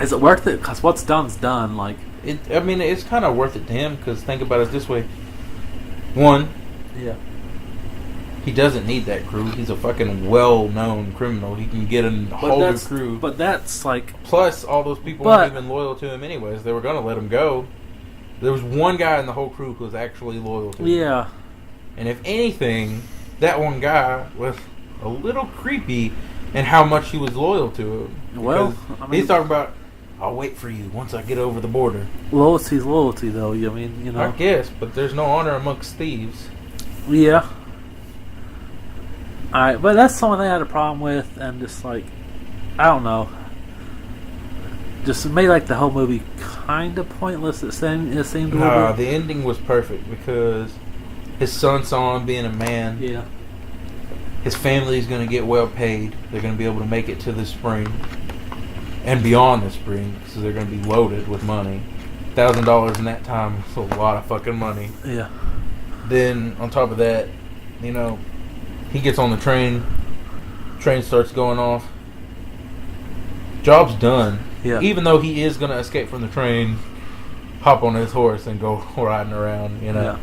is it worth it? Because what's done's done. Like I mean, it's kind of worth it to him because think about it this way. One, yeah, he doesn't need that crew. He's a fucking well-known criminal. He can get a whole new crew. But that's like Plus, all those people weren't even loyal to him anyways. They were going to let him go. There was one guy in the whole crew who was actually loyal to him. yeah. And if anything, that one guy was a little creepy in how much he was loyal to him. Well, Because I mean, he's talking about, I'll wait for you once I get over the border. loyalty's loyalty, though. I mean, I guess, but there's no honor amongst thieves. Yeah. Alright, but that's something I had a problem with, and just like, I don't know. Just made like the whole movie kind of pointless. It seemed a little Nah, bit. the ending was perfect because his son saw him being a man. Yeah. His family's going to get well paid. They're going to be able to make it to the spring and beyond the spring because they're going to be loaded with money. $1,000 in that time is a lot of fucking money. Yeah. Then on top of that, he gets on the train. Train starts going off. Job's done. Yeah. Even though he is going to escape from the train, hop on his horse and go riding around, Yeah.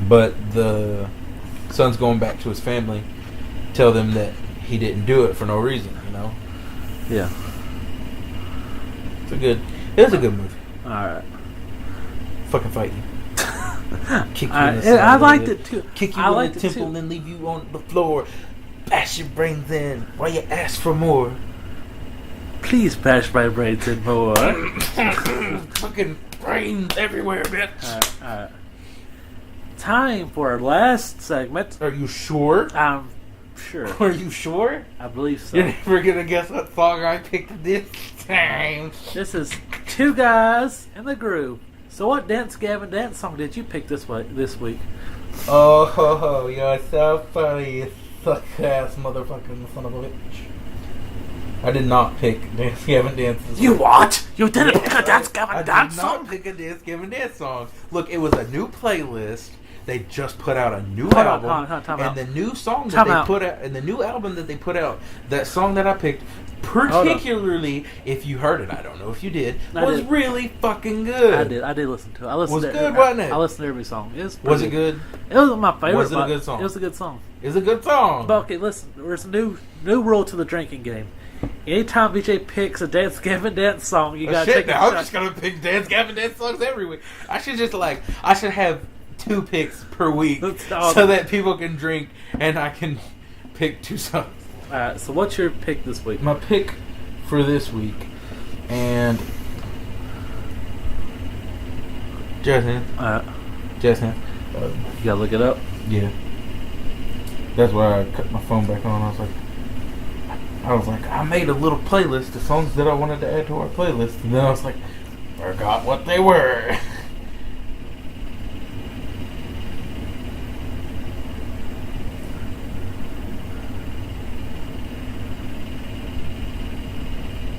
But the son's going back to his family, tell them that he didn't do it for no reason, Yeah. It was a good movie. Alright. Fucking fight you. Kick you in the I side liked of the it too. Kick you I in liked the it temple too. and leave you on the floor. Bash your brains in while you ask for more. Please bash my brains in more. Fucking brains everywhere, bitch. Alright. Time for our last segment. Are you sure? I'm sure. Are you sure? I believe so. You're never gonna guess what song I picked this time. This is Two Guys in the Groove. So what dance song did you pick this week? Oh, ho, ho, you're so funny, you suck ass motherfucking son of a bitch. I did not pick Dance Gavin Dance. You what? You didn't pick a Dance Gavin I Dance did song? not pick a Dance Gavin Dance song. Look, it was a new playlist. They just put out a new Hold on, album, hold on, time and out. the new song that Time they out. put out, and the new album that they put out, that song that I picked, particularly if you heard it, I don't know if you did, I was did. really fucking good. I did listen to it. I listened Was to good, wasn't it? I listened to every song. It was Was it pretty- good? It was my favorite. Was it a but good song? It was a good song. It's a good song. But okay, listen. There's a new rule to the drinking game. Anytime BJ picks a Dance Gavin Dance song, you Oh, gotta shit, take a now I'm shot. just gonna pick Dance Gavin Dance songs every week. I should have 2 picks per week That's all. so that people can drink and I can pick 2 songs. Alright, so what's your pick this week? My pick for this week, and Jazz Alright, hands. you gotta look it up. Yeah. That's why I cut my phone back on. I was like, I made a little playlist of songs that I wanted to add to our playlist, and then I was like, forgot what they were.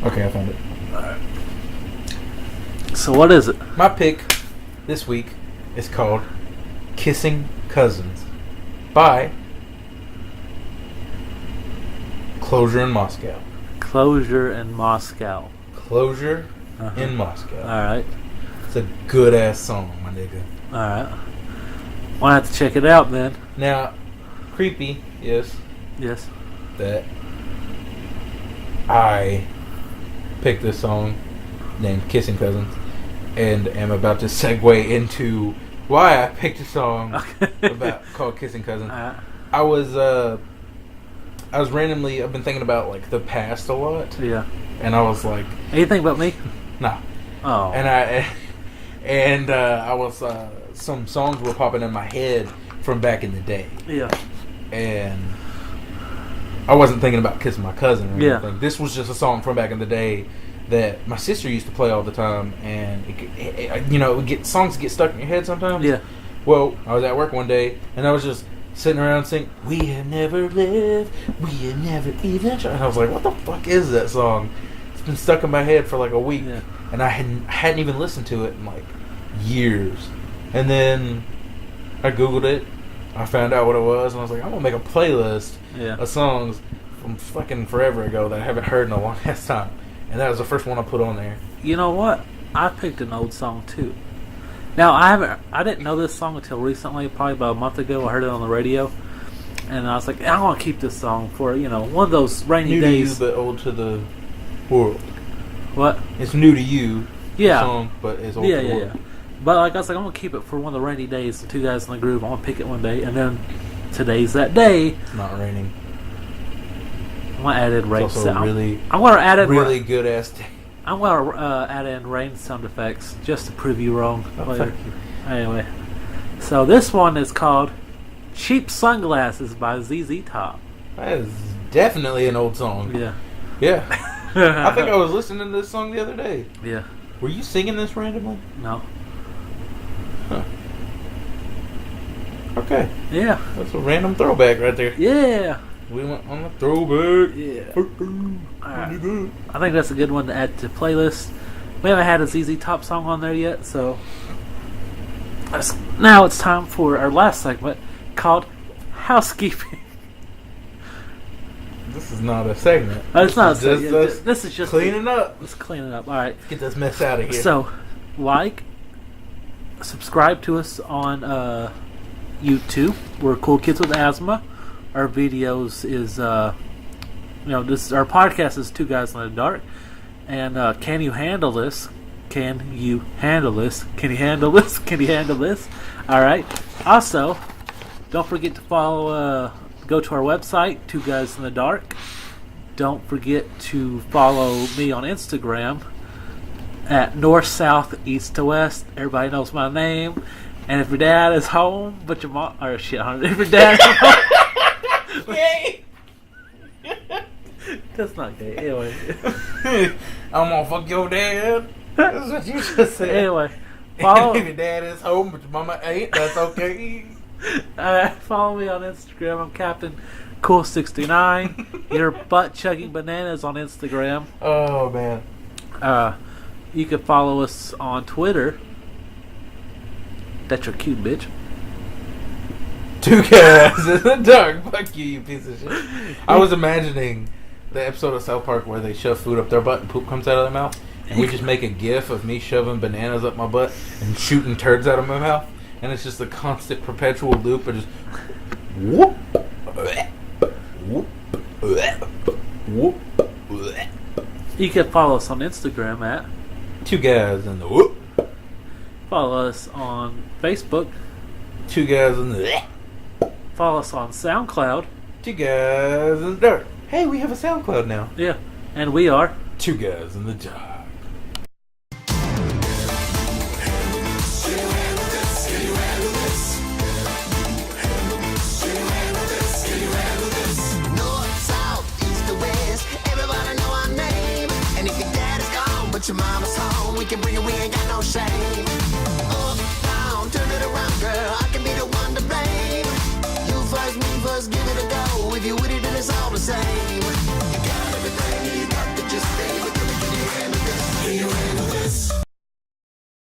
Okay, I found it. So what is it? My pick this week is called Kissing Cousins by Closure in Moscow. Closure in Moscow. Closure Uh-huh. in Moscow. Alright, It's a good ass song, my nigga. alright. I'll have to check it out then. Now, creepy, yes, Yes. that I picked this song named Kissing Cousins and am about to segue into why I picked a song called Kissing Cousins. I was randomly, I've been thinking about like the past a lot. Yeah. And I was like, anything but me? No. Oh. And I was some songs were popping in my head from back in the day. Yeah. And I wasn't thinking about Kissing My Cousin or Yeah. anything. This was just a song from back in the day that my sister used to play all the time, and songs get stuck in your head sometimes. Yeah. Well, I was at work one day, and I was just sitting around singing, "We have never lived, we have never even tried." And I was like, "What the fuck is that song?" It's been stuck in my head for like a week, and I hadn't even listened to it in like years. And then I Googled it, I found out what it was, and I was like, "I'm gonna make a playlist of songs from fucking forever ago that I haven't heard in a long ass time." And that was the first one I put on there. You know what? I picked an old song too. Now I didn't know this song until recently, probably about a month ago. I heard it on the radio, and I was like, I want to keep this song for one of those rainy New days. to you, but old to the world. What? It's new to you. Yeah. The song, but it's old to the world. Yeah. But like I was like, I'm gonna keep it for one of the rainy days. The Two Guys in the Groove. I'm gonna pick it one day, and then today's that day. It's not raining. I'm gonna add in rain. It's also I'm gonna add in really good ass day. I'm gonna add in rain sound effects just to prove you wrong later. Thank you. Anyway, so this one is called "Cheap Sunglasses" by ZZ Top. That is definitely an old song. Yeah. Yeah. I think I was listening to this song the other day. Yeah. Were you singing this randomly? No. Huh. Okay. Yeah. That's a random throwback right there. Yeah. We went on a throwback. Yeah. Alright. I think that's a good one to add to playlist. We haven't had a ZZ Top song on there yet, so now it's time for our last segment called Housekeeping. This is not a segment. It's not a Just segment. us This is just cleaning up. Let's clean it up. All right. Get this mess out of here. So, subscribe to us on YouTube. We're Cool Kids with Asthma. Our videos is, this our podcast is Two Guys in the Dark. And Can You Handle This? Can You Handle This? Can you handle this? Can you handle this? All right. Also, don't forget to follow. Go to our website, Two Guys in the Dark. Don't forget to follow me on Instagram at north, south, east to west. Everybody knows my name. And if your dad is home, but your mom, or shit, if your dad is home, Yay! that's not gay. Anyway, I'm gonna fuck your dad. That's what you just said. anyway, follow. If your dad is home, but your mama ain't, that's okay. Follow me on Instagram. I'm Captain Cool69. Your butt chugging bananas on Instagram. Oh man. You can follow us on Twitter. That's your cute bitch. Two Guys in the Dark. Fuck you, you piece of shit. I was imagining the episode of South Park where they shove food up their butt and poop comes out of their mouth, and we just make a gif of me shoving bananas up my butt and shooting turds out of my mouth, and it's just a constant perpetual loop of just whoop, whoop, whoop, whoop. You can follow us on Instagram at Two Guys in the whoop. Follow us on Facebook. Two Guys in the Follow us on SoundCloud. Two Guys in the Dark. Hey, we have a SoundCloud now. Yeah. And we are Two Guys in the Dark. Your mama's home, we can bring it, we ain't got no shame. Up, down, turn it around, girl, I can be the one